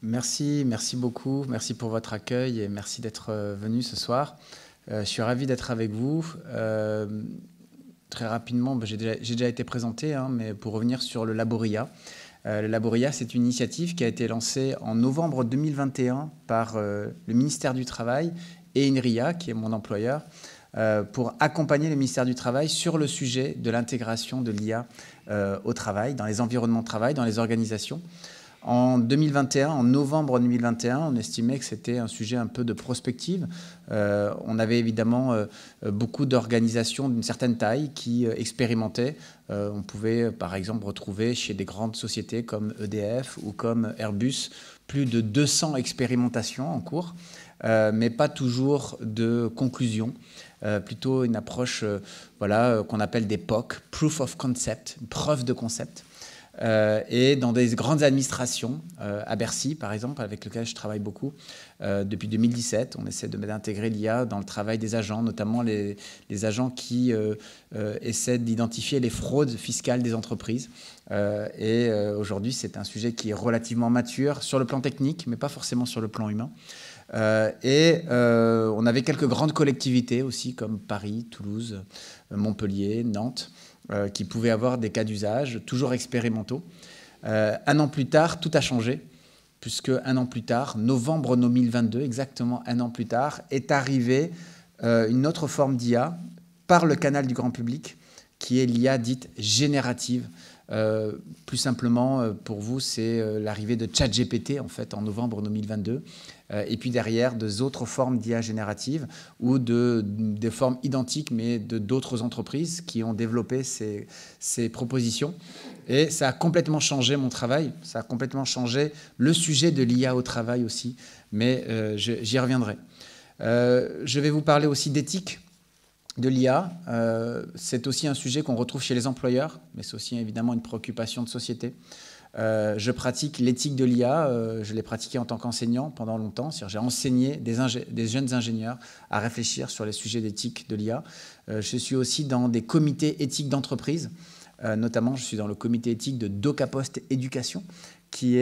Merci beaucoup. Merci pour votre accueil et merci d'être venu ce soir. Je suis ravi d'être avec vous. Très rapidement, j'ai déjà été présenté, hein, mais pour revenir sur le Laboria. Le Laboria, c'est une initiative qui a été lancée en novembre 2021 par le ministère du Travail et INRIA, qui est mon employeur, pour accompagner le ministère du Travail sur le sujet de l'intégration de l'IA au travail, dans les environnements de travail, dans les organisations. En 2021, en novembre 2021, on estimait que c'était un sujet un peu de prospective. On avait évidemment beaucoup d'organisations d'une certaine taille qui expérimentaient. On pouvait par exemple retrouver chez des grandes sociétés comme EDF ou comme Airbus plus de 200 expérimentations en cours, mais pas toujours de conclusion. Plutôt une approche qu'on appelle des POC, Proof of Concept, preuve de concept. Et dans des grandes administrations, à Bercy par exemple, avec lequel je travaille beaucoup, depuis 2017, on essaie d'intégrer l'IA dans le travail des agents, notamment les agents qui essaient d'identifier les fraudes fiscales des entreprises. Aujourd'hui, c'est un sujet qui est relativement mature sur le plan technique, mais pas forcément sur le plan humain. On avait quelques grandes collectivités aussi, comme Paris, Toulouse, Montpellier, Nantes, qui pouvaient avoir des cas d'usage, toujours expérimentaux. Un an plus tard, tout a changé, puisque un an plus tard, novembre 2022, exactement un an plus tard, est arrivée une autre forme d'IA par le canal du grand public, qui est l'IA dite générative. Plus simplement, pour vous, c'est l'arrivée de ChatGPT, en fait, en novembre 2022. Et puis derrière, d'autres formes d'IA générative ou des formes identiques, mais d'autres entreprises qui ont développé ces propositions. Et ça a complètement changé mon travail, ça a complètement changé le sujet de l'IA au travail aussi, mais j'y reviendrai. Je vais vous parler aussi d'éthique de l'IA. C'est aussi un sujet qu'on retrouve chez les employeurs, mais c'est aussi évidemment une préoccupation de société. Je pratique l'éthique de l'IA, je l'ai pratiquée en tant qu'enseignant pendant longtemps. J'ai enseigné des jeunes ingénieurs à réfléchir sur les sujets d'éthique de l'IA. Je suis aussi dans des comités éthiques d'entreprise, notamment je suis dans le comité éthique de DocaPost Éducation, qui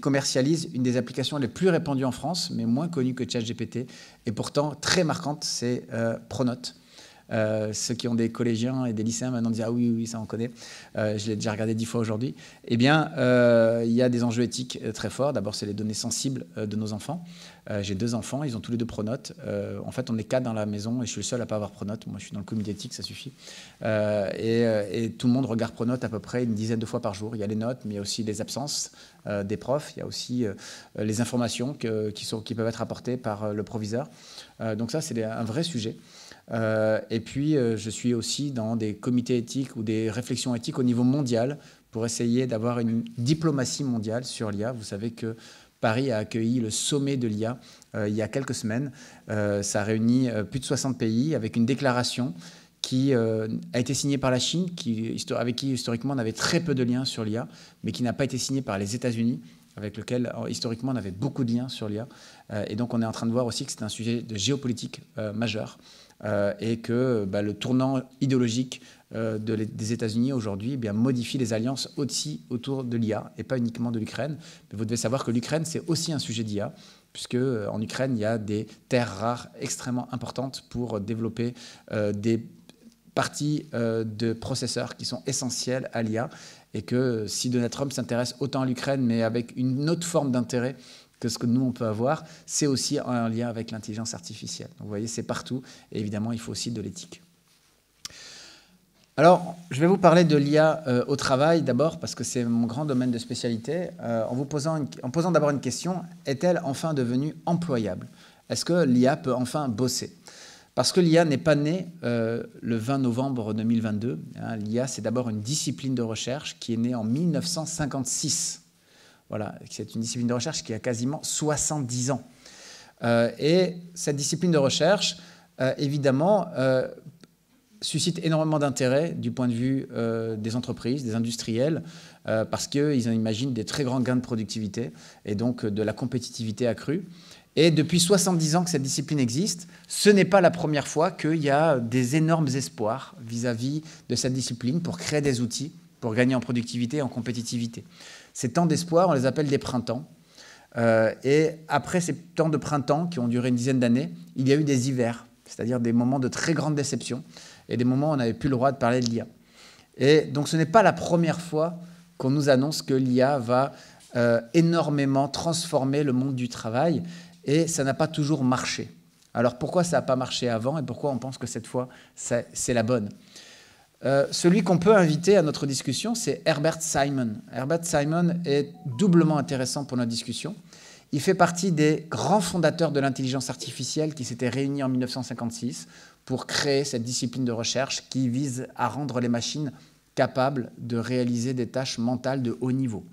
commercialise une des applications les plus répandues en France, mais moins connue que ChatGPT, et pourtant très marquante, c'est Pronote. Ceux qui ont des collégiens et des lycéens maintenant disent « Ah oui, oui, ça on connaît, je l'ai déjà regardé 10 fois aujourd'hui ». Eh bien, il y a des enjeux éthiques très forts. D'abord, c'est les données sensibles de nos enfants. J'ai 2 enfants, ils ont tous les 2 Pronote. En fait, on est 4 dans la maison et je suis le seul à ne pas avoir Pronote. Moi, je suis dans le comité éthique, ça suffit. Et tout le monde regarde Pronote à peu près une dizaine de fois par jour. Il y a les notes, mais il y a aussi les absences des profs. Il y a aussi les informations qui peuvent être apportées par le proviseur. Donc ça, c'est un vrai sujet. Et puis, je suis aussi dans des comités éthiques ou des réflexions éthiques au niveau mondial pour essayer d'avoir une diplomatie mondiale sur l'IA. Vous savez que Paris a accueilli le sommet de l'IA il y a quelques semaines. Ça a réuni plus de 60 pays avec une déclaration qui a été signée par la Chine, avec qui historiquement on avait très peu de liens sur l'IA, mais qui n'a pas été signée par les États-Unis, avec lequel historiquement on avait beaucoup de liens sur l'IA. Et donc on est en train de voir aussi que c'est un sujet de géopolitique majeur. Et que le tournant idéologique des États-Unis aujourd'hui modifie les alliances aussi autour de l'IA et pas uniquement de l'Ukraine. Mais vous devez savoir que l'Ukraine, c'est aussi un sujet d'IA, puisque en Ukraine, il y a des terres rares extrêmement importantes pour développer des parties de processeurs qui sont essentiels à l'IA, et que si Donald Trump s'intéresse autant à l'Ukraine, mais avec une autre forme d'intérêt que ce que nous, on peut avoir, c'est aussi un lien avec l'intelligence artificielle. Donc, vous voyez, c'est partout. Et évidemment, il faut aussi de l'éthique. Alors, je vais vous parler de l'IA au travail d'abord, parce que c'est mon grand domaine de spécialité, en posant d'abord une question. Est-elle enfin devenue employable? Est-ce que l'IA peut enfin bosser? Parce que l'IA n'est pas née le 20 novembre 2022. Hein, l'IA, c'est d'abord une discipline de recherche qui est née en 1956. Voilà, c'est une discipline de recherche qui a quasiment 70 ans. Et cette discipline de recherche, évidemment, suscite énormément d'intérêt du point de vue des entreprises, des industriels, parce qu'ils en imaginent des très grands gains de productivité et donc de la compétitivité accrue. Et depuis 70 ans que cette discipline existe, ce n'est pas la première fois qu'il y a des énormes espoirs vis-à-vis de cette discipline pour créer des outils pour gagner en productivité et en compétitivité. Ces temps d'espoir, on les appelle des printemps. Et après ces temps de printemps qui ont duré une dizaine d'années, il y a eu des hivers, c'est-à-dire des moments de très grande déception et des moments où on n'avait plus le droit de parler de l'IA. Et donc ce n'est pas la première fois qu'on nous annonce que l'IA va énormément transformer le monde du travail et ça n'a pas toujours marché. Alors pourquoi ça n'a pas marché avant et pourquoi on pense que cette fois c'est la bonne? Celui qu'on peut inviter à notre discussion, c'est Herbert Simon. Herbert Simon est doublement intéressant pour notre discussion. Il fait partie des grands fondateurs de l'intelligence artificielle qui s'étaient réunis en 1956 pour créer cette discipline de recherche qui vise à rendre les machines capables de réaliser des tâches mentales de haut niveau.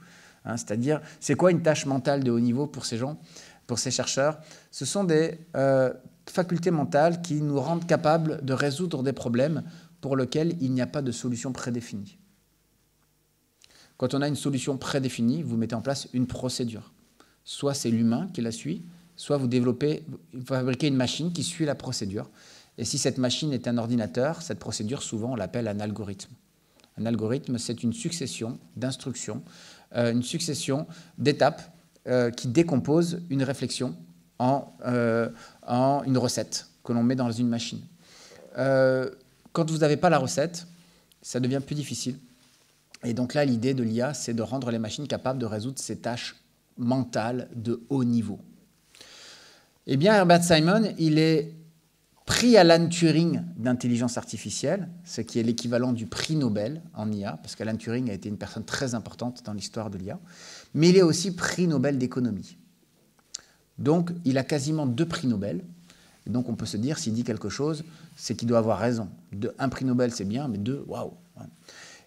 C'est-à-dire, c'est quoi une tâche mentale de haut niveau pour ces gens, pour ces chercheurs? Ce sont des facultés mentales qui nous rendent capables de résoudre des problèmes pour lesquels il n'y a pas de solution prédéfinie. Quand on a une solution prédéfinie, vous mettez en place une procédure. Soit c'est l'humain qui la suit, soit vous fabriquez une machine qui suit la procédure. Et si cette machine est un ordinateur, cette procédure, souvent, on l'appelle un algorithme. Un algorithme, c'est une succession d'instructions, une succession d'étapes qui décomposent une réflexion en une recette que l'on met dans une machine. Quand vous n'avez pas la recette, ça devient plus difficile. Et donc là, l'idée de l'IA, c'est de rendre les machines capables de résoudre ces tâches mentales de haut niveau. Eh bien, Herbert Simon, il est prix Alan Turing d'intelligence artificielle, ce qui est l'équivalent du prix Nobel en IA, parce qu'Alan Turing a été une personne très importante dans l'histoire de l'IA, mais il est aussi prix Nobel d'économie. Donc, il a quasiment 2 prix Nobel. Et donc, on peut se dire, s'il dit quelque chose, c'est qu'il doit avoir raison. Un prix Nobel, c'est bien, mais 2, waouh.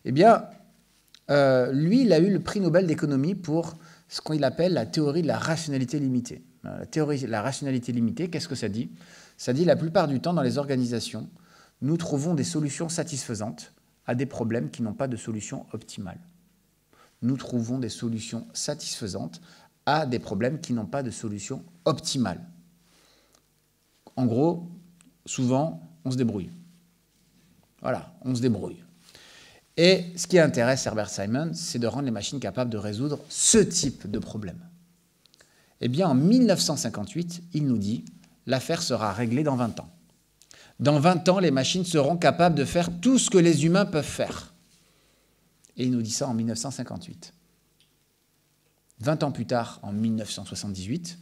Eh bien, lui, il a eu le prix Nobel d'économie pour ce qu'il appelle la théorie de la rationalité limitée. La théorie de la rationalité limitée, qu'est-ce que ça dit? Ça dit, la plupart du temps, dans les organisations, nous trouvons des solutions satisfaisantes à des problèmes qui n'ont pas de solution optimale. Nous trouvons des solutions satisfaisantes à des problèmes qui n'ont pas de solution optimale. En gros, souvent, on se débrouille. Voilà, on se débrouille. Et ce qui intéresse Herbert Simon, c'est de rendre les machines capables de résoudre ce type de problème. Eh bien, en 1958, il nous dit « l'affaire sera réglée dans 20 ans. Dans 20 ans, les machines seront capables de faire tout ce que les humains peuvent faire. » Et il nous dit ça en 1958. 20 ans plus tard, en 1978,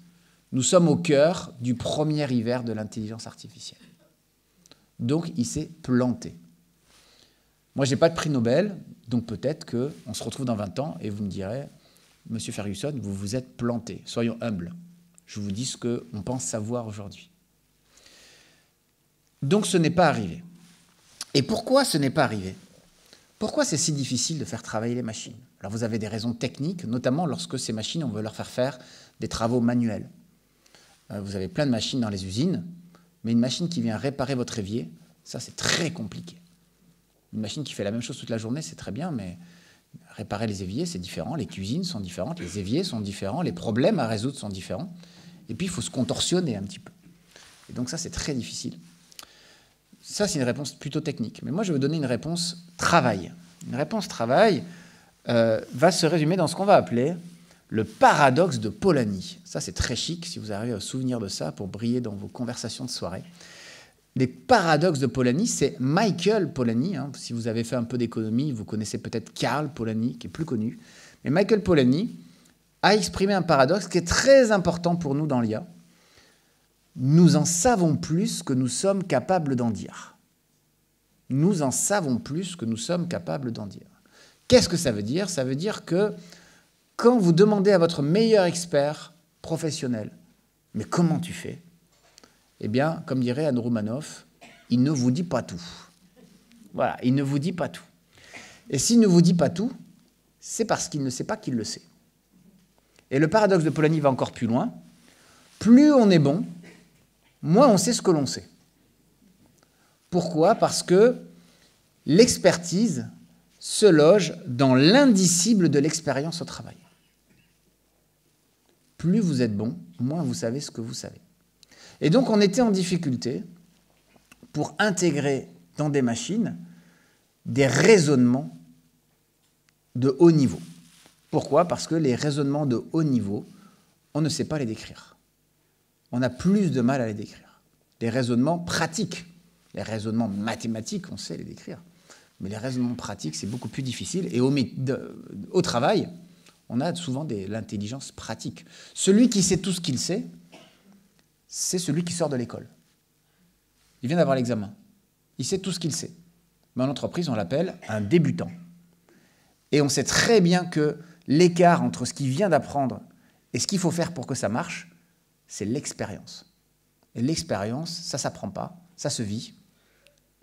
nous sommes au cœur du premier hiver de l'intelligence artificielle. Donc, il s'est planté. Moi, je n'ai pas de prix Nobel, donc peut-être qu'on se retrouve dans 20 ans et vous me direz « Monsieur Ferguson, vous vous êtes planté. Soyons humbles. Je vous dis ce qu'on pense savoir aujourd'hui. » Donc, ce n'est pas arrivé. Et pourquoi ce n'est pas arrivé? Pourquoi c'est si difficile de faire travailler les machines? Alors, vous avez des raisons techniques, notamment lorsque ces machines, on veut leur faire des travaux manuels. Vous avez plein de machines dans les usines, mais une machine qui vient réparer votre évier, ça, c'est très compliqué. Une machine qui fait la même chose toute la journée, c'est très bien, mais réparer les éviers, c'est différent. Les cuisines sont différentes, les éviers sont différents, les problèmes à résoudre sont différents. Et puis, il faut se contorsionner un petit peu. Et donc ça, c'est très difficile. Ça, c'est une réponse plutôt technique. Mais moi, je vais vous donner une réponse travail. Une réponse travail va se résumer dans ce qu'on va appeler le paradoxe de Polanyi. Ça, c'est très chic, si vous arrivez à vous souvenir de ça, pour briller dans vos conversations de soirée. Les paradoxes de Polanyi, c'est Michael Polanyi. Si vous avez fait un peu d'économie, vous connaissez peut-être Karl Polanyi, qui est plus connu. Mais Michael Polanyi a exprimé un paradoxe qui est très important pour nous dans l'IA. Nous en savons plus que nous sommes capables d'en dire. Nous en savons plus que nous sommes capables d'en dire. Qu'est-ce que ça veut dire? Ça veut dire que quand vous demandez à votre meilleur expert professionnel « Mais comment tu fais ?» Eh bien, comme dirait Anne Roumanoff, il ne vous dit pas tout. Voilà, il ne vous dit pas tout. Et s'il ne vous dit pas tout, c'est parce qu'il ne sait pas qu'il le sait. Et le paradoxe de Polanyi va encore plus loin. Plus on est bon, moins on sait ce que l'on sait. Pourquoi? Parce que l'expertise se loge dans l'indicible de l'expérience au travail. Plus vous êtes bon, moins vous savez ce que vous savez. Et donc, on était en difficulté pour intégrer dans des machines des raisonnements de haut niveau. Pourquoi? Parce que les raisonnements de haut niveau on ne sait pas les décrire. On a plus de mal à les décrire. Les raisonnements pratiques, les raisonnements mathématiques, on sait les décrire. Mais les raisonnements pratiques, c'est beaucoup plus difficile. Et au travail, on a souvent l'intelligence pratique. Celui qui sait tout ce qu'il sait, c'est celui qui sort de l'école. Il vient d'avoir l'examen. Il sait tout ce qu'il sait. Mais en entreprise, on l'appelle un débutant. Et on sait très bien que l'écart entre ce qu'il vient d'apprendre et ce qu'il faut faire pour que ça marche, c'est l'expérience. Et l'expérience, ça ne s'apprend pas, ça se vit,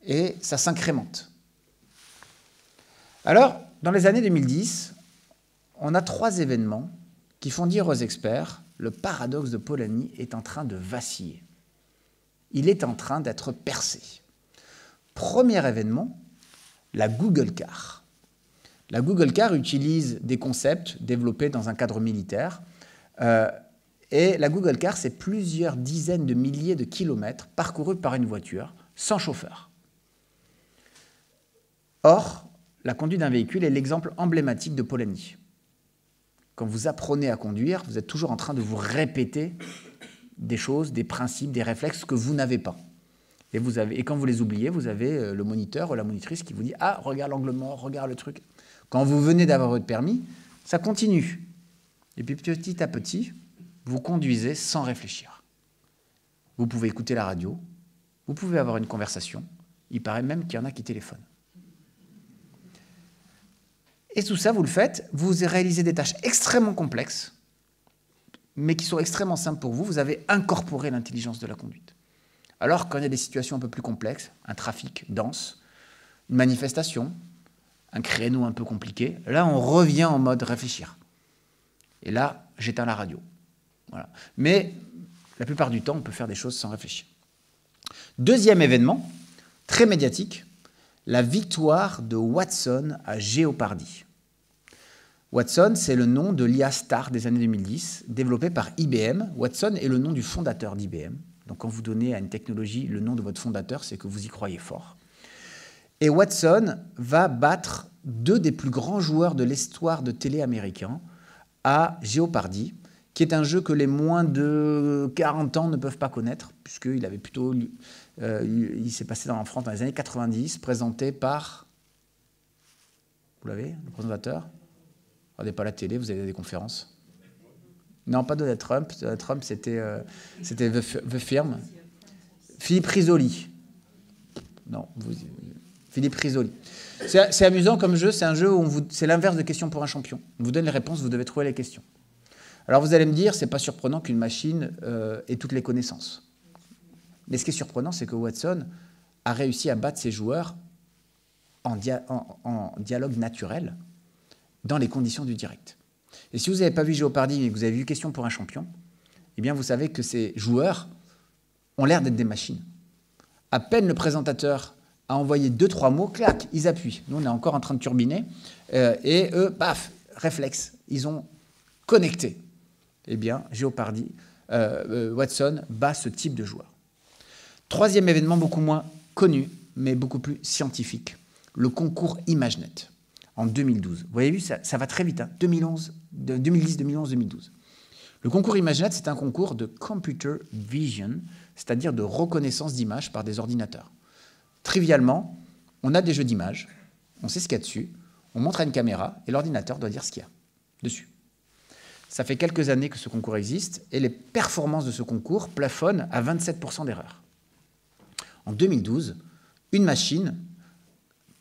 et ça s'incrémente. Alors, dans les années 2010, on a 3 événements qui font dire aux experts « le paradoxe de Polanyi est en train de vaciller. Il est en train d'être percé. » Premier événement, la Google Car. La Google Car utilise des concepts développés dans un cadre militaire. Et la Google Car, c'est plusieurs dizaines de milliers de kilomètres parcourus par une voiture, sans chauffeur. Or, la conduite d'un véhicule est l'exemple emblématique de Polanyi. Quand vous apprenez à conduire, vous êtes toujours en train de vous répéter des choses, des principes, des réflexes que vous n'avez pas. Et quand vous les oubliez, vous avez le moniteur ou la monitrice qui vous dit « Ah, regarde l'angle mort, regarde le truc ». Quand vous venez d'avoir votre permis, ça continue. Et puis petit à petit, vous conduisez sans réfléchir. Vous pouvez écouter la radio, vous pouvez avoir une conversation. Il paraît même qu'il y en a qui téléphonent. Et tout ça, vous le faites, vous réalisez des tâches extrêmement complexes, mais qui sont extrêmement simples pour vous. Vous avez incorporé l'intelligence de la conduite. Alors, quand il y a des situations un peu plus complexes, un trafic dense, une manifestation, un créneau un peu compliqué, là, on revient en mode réfléchir. Et là, j'éteins la radio. Voilà. Mais la plupart du temps, on peut faire des choses sans réfléchir. Deuxième événement, très médiatique, la victoire de Watson à Jeopardy. Watson, c'est le nom de l'IA star des années 2010, développé par IBM. Watson est le nom du fondateur d'IBM. Donc quand vous donnez à une technologie le nom de votre fondateur, c'est que vous y croyez fort. Et Watson va battre 2 des plus grands joueurs de l'histoire de télé américain à Jeopardy, qui est un jeu que les moins de 40 ans ne peuvent pas connaître, puisqu'il avait plutôt... il s'est passé en France dans les années 90, présenté par... Vous l'avez, le présentateur? Regardez pas la télé, vous avez des conférences. Non, pas Donald Trump. Donald Trump, c'était The Firm. Philippe Risoli. Non, Philippe Risoli. C'est amusant comme jeu, c'est un jeu où c'est l'inverse de questions pour un champion. On vous donne les réponses, vous devez trouver les questions. Alors vous allez me dire, c'est pas surprenant qu'une machine ait toutes les connaissances. Mais ce qui est surprenant, c'est que Watson a réussi à battre ses joueurs en dialogue naturel, dans les conditions du direct. Et si vous n'avez pas vu Jeopardy, mais que vous avez vu Question pour un champion, eh bien vous savez que ces joueurs ont l'air d'être des machines. À peine le présentateur a envoyé 2-3 mots, clac, ils appuient. Nous, on est encore en train de turbiner. Et eux, paf, réflexe, ils ont connecté. Eh bien, Jeopardy, Watson bat ce type de joueur. Troisième événement beaucoup moins connu, mais beaucoup plus scientifique, le concours ImageNet, en 2012. Vous avez vu, ça va très vite, hein, 2010, 2011, 2012. Le concours ImageNet, c'est un concours de computer vision, c'est-à-dire de reconnaissance d'images par des ordinateurs. Trivialement, on a des jeux d'images, on sait ce qu'il y a dessus, on montre à une caméra et l'ordinateur doit dire ce qu'il y a dessus. Ça fait quelques années que ce concours existe et les performances de ce concours plafonnent à 27% d'erreurs. En 2012, une machine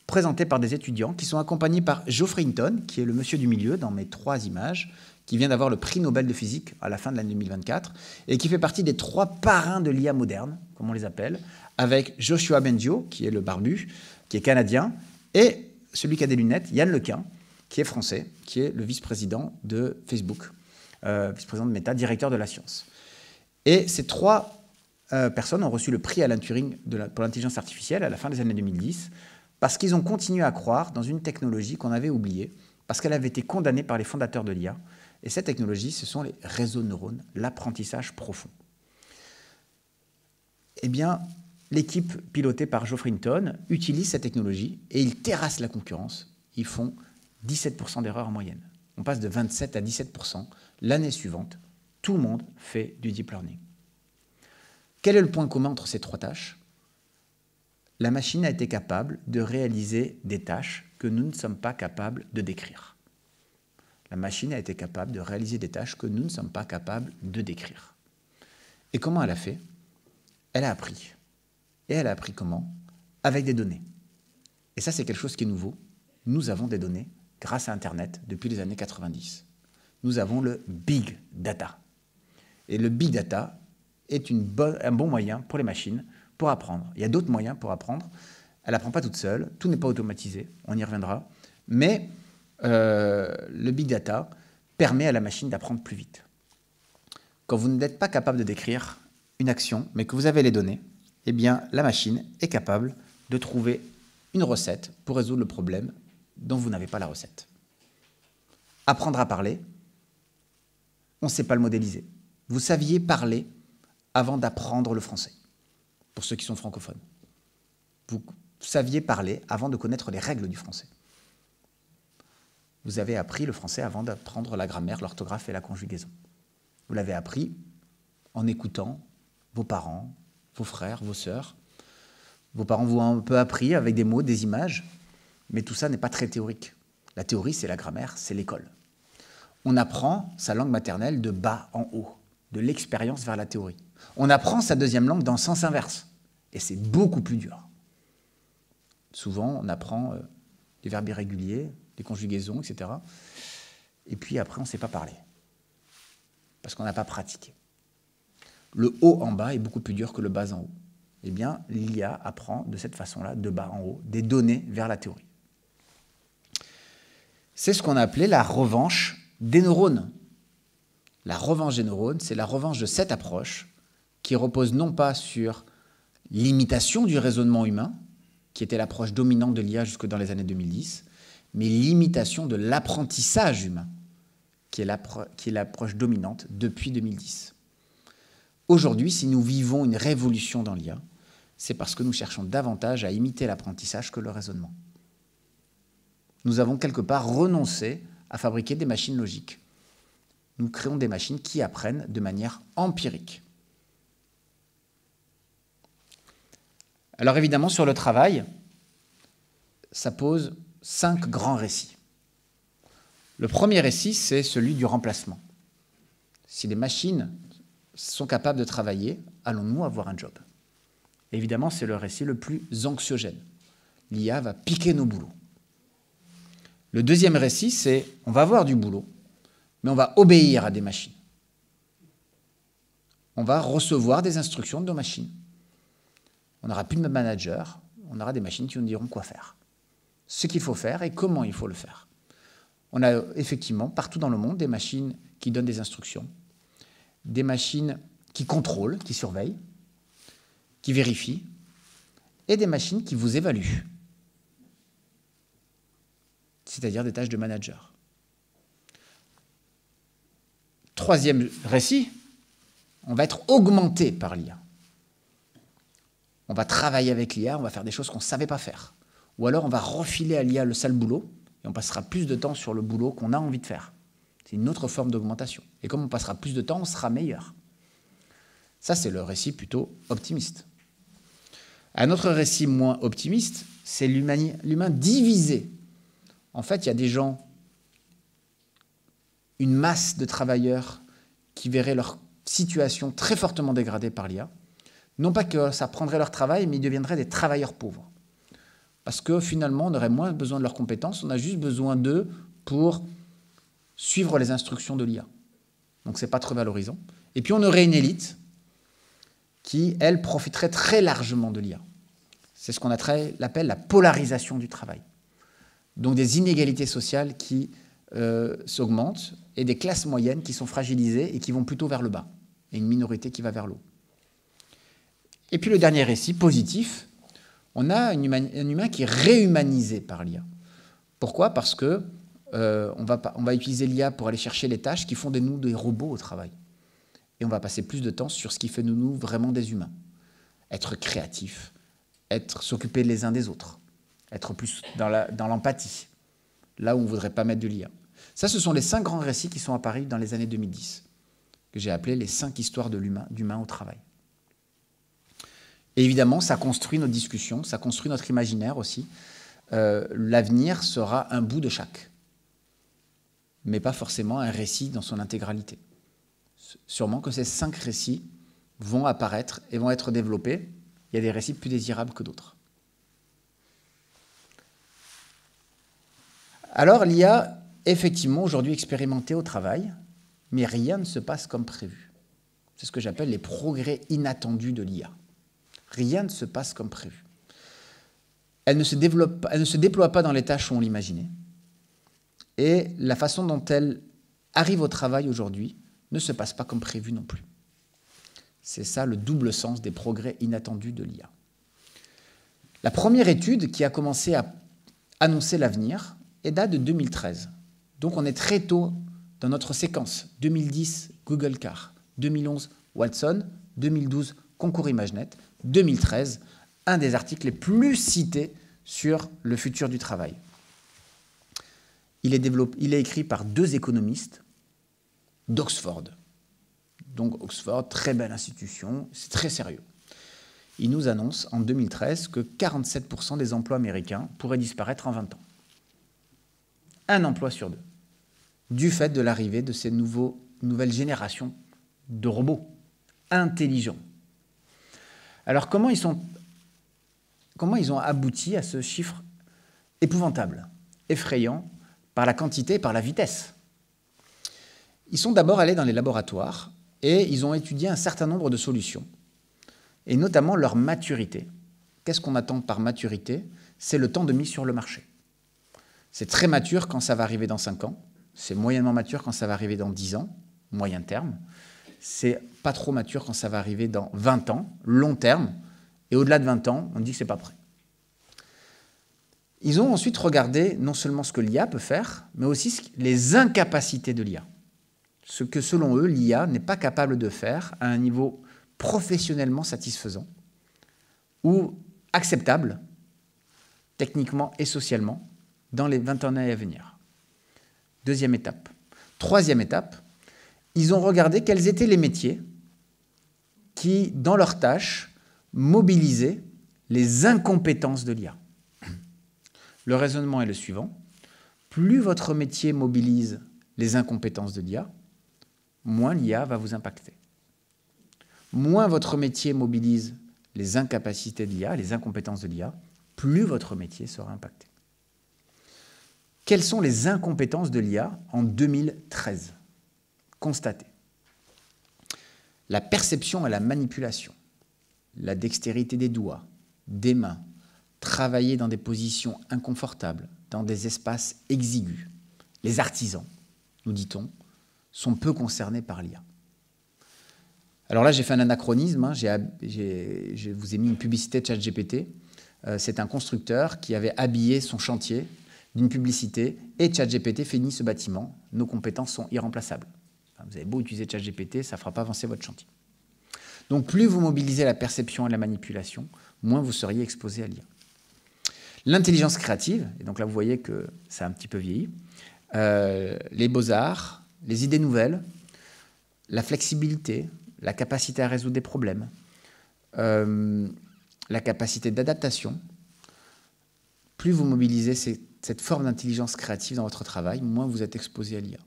présentée par des étudiants qui sont accompagnés par Geoffrey Hinton, qui est le monsieur du milieu dans mes 3 images, qui vient d'avoir le prix Nobel de physique à la fin de l'année 2024 et qui fait partie des 3 parrains de l'IA moderne, comme on les appelle, avec Joshua Bengio, qui est le barbu, qui est canadien, et celui qui a des lunettes, Yann Lequin, qui est français, qui est le vice-président de Facebook, vice-président de Meta, directeur de la science. Et ces 3 personnes ont reçu le prix Alan Turing pour l'intelligence artificielle à la fin des années 2010, parce qu'ils ont continué à croire dans une technologie qu'on avait oubliée, parce qu'elle avait été condamnée par les fondateurs de l'IA. Et cette technologie, ce sont les réseaux de neurones, l'apprentissage profond. Eh bien, l'équipe pilotée par Geoffrey Hinton utilise cette technologie et ils terrassent la concurrence. Ils font 17% d'erreurs en moyenne. On passe de 27 à 17% l'année suivante Tout le monde fait du deep learning. Quel est le point commun entre ces 3 tâches? La machine a été capable de réaliser des tâches que nous ne sommes pas capables de décrire. La machine a été capable de réaliser des tâches que nous ne sommes pas capables de décrire. Et comment elle a fait? Elle a appris. Et elle a appris comment? Avec des données. Et ça, c'est quelque chose qui est nouveau. Nous avons des données grâce à Internet depuis les années 90. Nous avons le big data. Et le big data est un bon moyen pour les machines pour apprendre. Il y a d'autres moyens pour apprendre. Elle n'apprend pas toute seule, tout n'est pas automatisé, on y reviendra. Mais le big data permet à la machine d'apprendre plus vite. Quand vous n'êtes pas capable de décrire une action, mais que vous avez les données, eh bien, la machine est capable de trouver une recette pour résoudre le problème dont vous n'avez pas la recette. Apprendre à parler, on ne sait pas le modéliser. Vous saviez parler avant d'apprendre le français, pour ceux qui sont francophones. Vous saviez parler avant de connaître les règles du français. Vous avez appris le français avant d'apprendre la grammaire, l'orthographe et la conjugaison. Vous l'avez appris en écoutant vos parents, vos frères, vos sœurs. Vos parents vous ont un peu appris avec des mots, des images, mais tout ça n'est pas très théorique. La théorie, c'est la grammaire, c'est l'école. On apprend sa langue maternelle de bas en haut, de l'expérience vers la théorie. On apprend sa deuxième langue dans le sens inverse, et c'est beaucoup plus dur. Souvent, on apprend des verbes irréguliers, des conjugaisons, etc. Et puis après, on ne sait pas parler, parce qu'on n'a pas pratiqué. Le haut en bas est beaucoup plus dur que le bas en haut. Eh bien, l'IA apprend de cette façon-là, de bas en haut, des données vers la théorie. C'est ce qu'on a appelé la revanche des neurones. La revanche des neurones, c'est la revanche de cette approche qui repose non pas sur l'imitation du raisonnement humain, qui était l'approche dominante de l'IA jusque dans les années 2010, mais l'imitation de l'apprentissage humain, qui est l'approche dominante depuis 2010. Aujourd'hui, si nous vivons une révolution dans l'IA, c'est parce que nous cherchons davantage à imiter l'apprentissage que le raisonnement. Nous avons quelque part renoncé à fabriquer des machines logiques. Nous créons des machines qui apprennent de manière empirique. Alors évidemment, sur le travail, ça pose 5 grands récits. Le premier récit, c'est celui du remplacement. Si les machines sont capables de travailler, allons-nous avoir un job? Évidemment, c'est le récit le plus anxiogène. L'IA va piquer nos boulots. Le deuxième récit, c'est on va avoir du boulot, mais on va obéir à des machines. On va recevoir des instructions de nos machines. On n'aura plus de manager, on aura des machines qui nous diront quoi faire. Ce qu'il faut faire et comment il faut le faire. On a effectivement partout dans le monde des machines qui donnent des instructions, des machines qui contrôlent, qui surveillent, qui vérifient, et des machines qui vous évaluent, c'est-à-dire des tâches de manager. Troisième récit, on va être augmenté par l'IA. On va travailler avec l'IA, on va faire des choses qu'on ne savait pas faire. Ou alors on va refiler à l'IA le sale boulot, et on passera plus de temps sur le boulot qu'on a envie de faire. C'est une autre forme d'augmentation. Et comme on passera plus de temps, on sera meilleur. Ça, c'est le récit plutôt optimiste. Un autre récit moins optimiste, c'est l'humain divisé. En fait, il y a des gens, une masse de travailleurs qui verraient leur situation très fortement dégradée par l'IA. Non pas que ça prendrait leur travail, mais ils deviendraient des travailleurs pauvres. Parce que finalement, on aurait moins besoin de leurs compétences, on a juste besoin d'eux pour suivre les instructions de l'IA. Donc ce n'est pas très valorisant. Et puis on aurait une élite qui, elle, profiterait très largement de l'IA. C'est ce qu'on appelle la polarisation du travail. Donc des inégalités sociales qui s'augmentent et des classes moyennes qui sont fragilisées et qui vont plutôt vers le bas, et une minorité qui va vers le haut. Et puis le dernier récit, positif, on a un humain qui est réhumanisé par l'IA. Pourquoi? Parce que on va utiliser l'IA pour aller chercher les tâches qui font de nous des robots au travail. Et on va passer plus de temps sur ce qui fait de nous vraiment des humains. Être créatif, s'occuper les uns des autres, être plus dans l'empathie, là où on ne voudrait pas mettre de l'IA. Ça, ce sont les 5 grands récits qui sont apparus dans les années 2010. que j'ai appelé les 5 histoires d'humain au travail. Et évidemment, ça construit nos discussions, ça construit notre imaginaire aussi. L'avenir sera un bout de chaque, mais pas forcément un récit dans son intégralité. Sûrement que ces 5 récits vont apparaître et vont être développés. Il y a des récits plus désirables que d'autres. Alors, l'IA, effectivement, aujourd'hui expérimentée au travail, mais rien ne se passe comme prévu. C'est ce que j'appelle les progrès inattendus de l'IA. Rien ne se passe comme prévu. Elle ne se déploie pas dans les tâches où on l'imaginait. Et la façon dont elle arrive au travail aujourd'hui ne se passe pas comme prévu non plus. C'est ça le double sens des progrès inattendus de l'IA. La première étude qui a commencé à annoncer l'avenir date de 2013. Donc on est très tôt dans notre séquence. 2010, Google Car. 2011, Watson. 2012, Concours ImageNet. 2013, un des articles les plus cités sur le futur du travail. Il est écrit par 2 économistes d'Oxford. Donc Oxford, très belle institution, c'est très sérieux. Il nous annonce en 2013 que 47% des emplois américains pourraient disparaître en 20 ans. Un emploi sur 2. Du fait de l'arrivée de ces nouvelles générations de robots intelligents. Alors comment ils ont abouti à ce chiffre épouvantable, effrayant, par la quantité et par la vitesse? Ils sont d'abord allés dans les laboratoires et ils ont étudié un certain nombre de solutions, et notamment leur maturité. Qu'est-ce qu'on attend par maturité? C'est le temps de mise sur le marché. C'est très mature quand ça va arriver dans 5 ans, c'est moyennement mature quand ça va arriver dans 10 ans, moyen terme, c'est pas trop mature quand ça va arriver dans 20 ans, long terme, et au-delà de 20 ans, on dit que c'est pas prêt. Ils ont ensuite regardé non seulement ce que l'IA peut faire, mais aussi les incapacités de l'IA. Ce que, selon eux, l'IA n'est pas capable de faire à un niveau professionnellement satisfaisant ou acceptable, techniquement et socialement, dans les 20 années à venir. Deuxième étape. Troisième étape, ils ont regardé quels étaient les métiers qui, dans leurs tâches, mobilisaient les incompétences de l'IA. Le raisonnement est le suivant. Plus votre métier mobilise les incompétences de l'IA, moins l'IA va vous impacter. Moins votre métier mobilise les incapacités de l'IA, les incompétences de l'IA, plus votre métier sera impacté. Quelles sont les incompétences de l'IA en 2013 ? Constatées. La perception et la manipulation, la dextérité des doigts, des mains, travailler dans des positions inconfortables, dans des espaces exigus. Les artisans, nous dit-on, sont peu concernés par l'IA. Alors là, j'ai fait un anachronisme, je vous ai mis une publicité de ChatGPT. C'est un constructeur qui avait habillé son chantier d'une publicité et ChatGPT finit ce bâtiment. Nos compétences sont irremplaçables. Enfin, vous avez beau utiliser ChatGPT, ça ne fera pas avancer votre chantier. Donc plus vous mobilisez la perception et la manipulation, moins vous seriez exposé à l'IA. L'intelligence créative, et donc là vous voyez que ça a un petit peu vieilli, les beaux-arts, les idées nouvelles, la flexibilité, la capacité à résoudre des problèmes, la capacité d'adaptation. Plus vous mobilisez cette forme d'intelligence créative dans votre travail, moins vous êtes exposé à l'IA.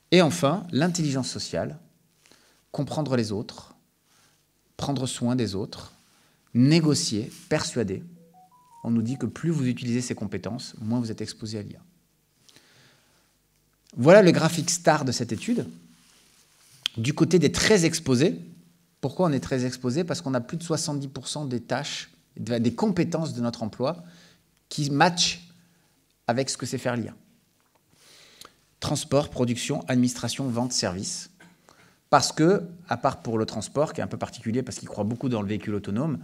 Et enfin, l'intelligence sociale, comprendre les autres, prendre soin des autres, négocier, persuader. On nous dit que plus vous utilisez ces compétences, moins vous êtes exposé à l'IA. Voilà le graphique star de cette étude. Du côté des très exposés, pourquoi on est très exposé? Parce qu'on a plus de 70% des tâches, des compétences de notre emploi qui matchent avec ce que c'est faire l'IA. Transport, production, administration, vente, service. Parce que, à part pour le transport, qui est un peu particulier parce qu'il croit beaucoup dans le véhicule autonome,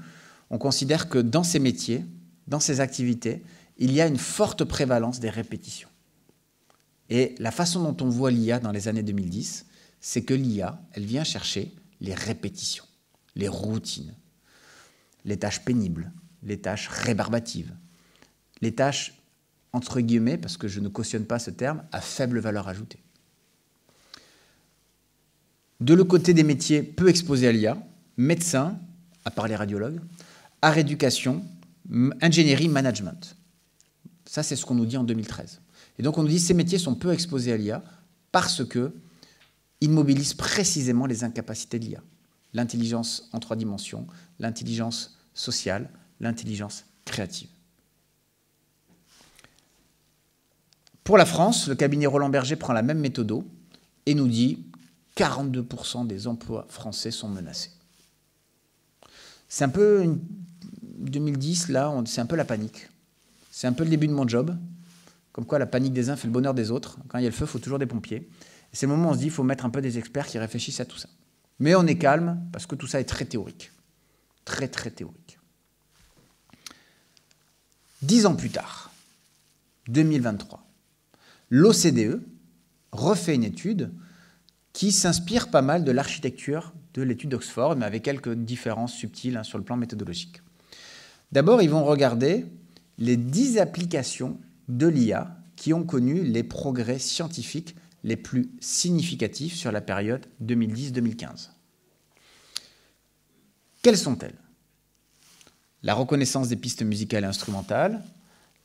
on considère que dans ces métiers, dans ces activités, il y a une forte prévalence des répétitions. Et la façon dont on voit l'IA dans les années 2010, c'est que l'IA, elle vient chercher les répétitions, les routines, les tâches pénibles, les tâches rébarbatives, les tâches, entre guillemets, parce que je ne cautionne pas ce terme, à faible valeur ajoutée. De le côté des métiers peu exposés à l'IA, médecins, à part les radiologues, art éducation, ingénierie, management. Ça, c'est ce qu'on nous dit en 2013. Et donc, on nous dit que ces métiers sont peu exposés à l'IA parce qu'ils mobilisent précisément les incapacités de l'IA. L'intelligence en 3 dimensions, l'intelligence sociale, l'intelligence créative. Pour la France, le cabinet Roland Berger prend la même méthode et nous dit 42% des emplois français sont menacés. C'est un peu 2010, là, c'est un peu la panique. C'est un peu le début de mon job. Comme quoi, la panique des uns fait le bonheur des autres. Quand il y a le feu, il faut toujours des pompiers. Et c'est le moment où on se dit qu'il faut mettre un peu des experts qui réfléchissent à tout ça. Mais on est calme parce que tout ça est très théorique. Très, très théorique. 10 ans plus tard, 2023, l'OCDE refait une étude qui s'inspire pas mal de l'architecture de l'étude d'Oxford, mais avec quelques différences subtiles sur le plan méthodologique. D'abord, ils vont regarder les 10 applications de l'IA qui ont connu les progrès scientifiques les plus significatifs sur la période 2010-2015. Quelles sont-elles? La reconnaissance des pistes musicales et instrumentales,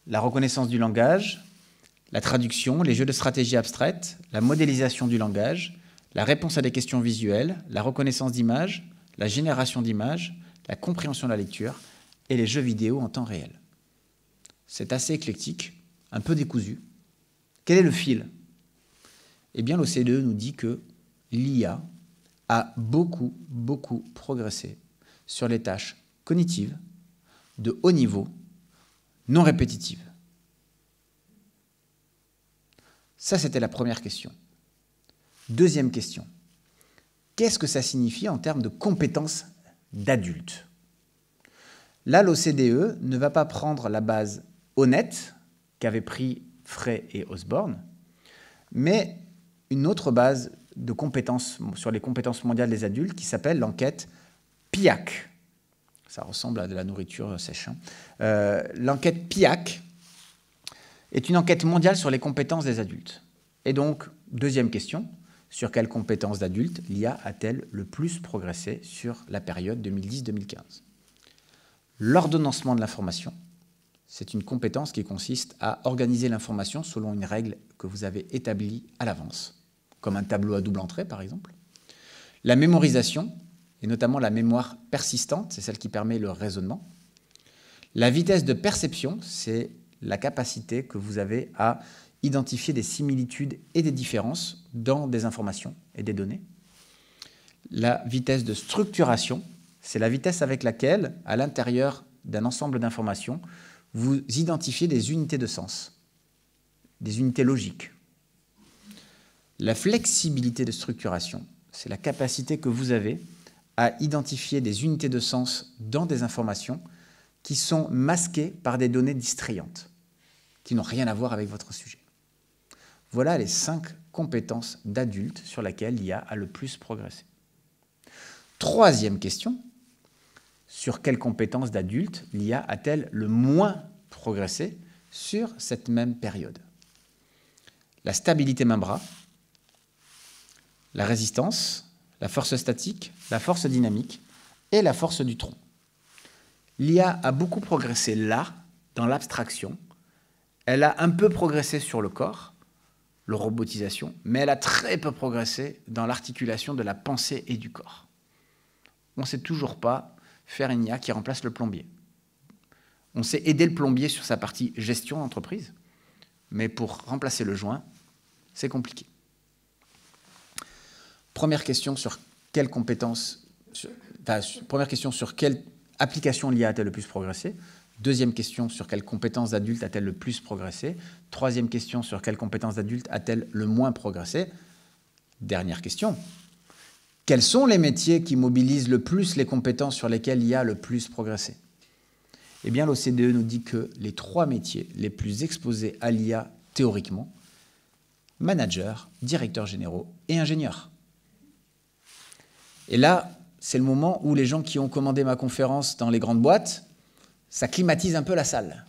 la reconnaissance du langage, la traduction, les jeux de stratégie abstraites, la modélisation du langage, la réponse à des questions visuelles, la reconnaissance d'images, la génération d'images, la compréhension de la lecture et les jeux vidéo en temps réel. C'est assez éclectique, un peu décousu. Quel est le fil? Eh bien, l'OCDE nous dit que l'IA a beaucoup, beaucoup progressé sur les tâches cognitives, de haut niveau, non répétitives. Ça, c'était la première question. Deuxième question. Qu'est-ce que ça signifie en termes de compétences d'adulte? Là, l'OCDE ne va pas prendre la base honnête qu'avaient pris Frey et Osborne, mais une autre base de compétences sur les compétences mondiales des adultes qui s'appelle l'enquête PIAAC. Ça ressemble à de la nourriture sèche. L'enquête PIAAC est une enquête mondiale sur les compétences des adultes. Et donc, deuxième question, sur quelles compétences d'adultes l'IA a-t-elle le plus progressé sur la période 2010-2015? L'ordonnancement de l'information, c'est une compétence qui consiste à organiser l'information selon une règle que vous avez établie à l'avance, comme un tableau à double entrée par exemple. La mémorisation, et notamment la mémoire persistante, c'est celle qui permet le raisonnement. La vitesse de perception, c'est la capacité que vous avez à identifier des similitudes et des différences dans des informations et des données. La vitesse de structuration, c'est la vitesse avec laquelle, à l'intérieur d'un ensemble d'informations, vous identifiez des unités de sens, des unités logiques. La flexibilité de structuration, c'est la capacité que vous avez à identifier des unités de sens dans des informations qui sont masquées par des données distrayantes, qui n'ont rien à voir avec votre sujet. Voilà les 5 compétences d'adultes sur lesquelles l'IA a le plus progressé. Troisième question, sur quelles compétences d'adultes l'IA a-t-elle le moins progressé sur cette même période? La stabilité main-bras, la résistance, la force statique, la force dynamique et la force du tronc. L'IA a beaucoup progressé là, dans l'abstraction. Elle a un peu progressé sur le corps, la robotisation, mais elle a très peu progressé dans l'articulation de la pensée et du corps. On ne sait toujours pas faire une IA qui remplace le plombier. On sait aider le plombier sur sa partie gestion d'entreprise, mais pour remplacer le joint, c'est compliqué. Première question sur quelle compétence, première question sur quelle application l'IA a-t-elle le plus progressé? Deuxième question, sur quelles compétences d'adulte a-t-elle le plus progressé? Troisième question, sur quelles compétences d'adulte a-t-elle le moins progressé? Dernière question, quels sont les métiers qui mobilisent le plus les compétences sur lesquelles l'IA a le plus progressé? Eh bien, l'OCDE nous dit que les 3 métiers les plus exposés à l'IA théoriquement, manager, directeurs généraux et ingénieurs. Et là, c'est le moment où les gens qui ont commandé ma conférence dans les grandes boîtes, ça climatise un peu la salle.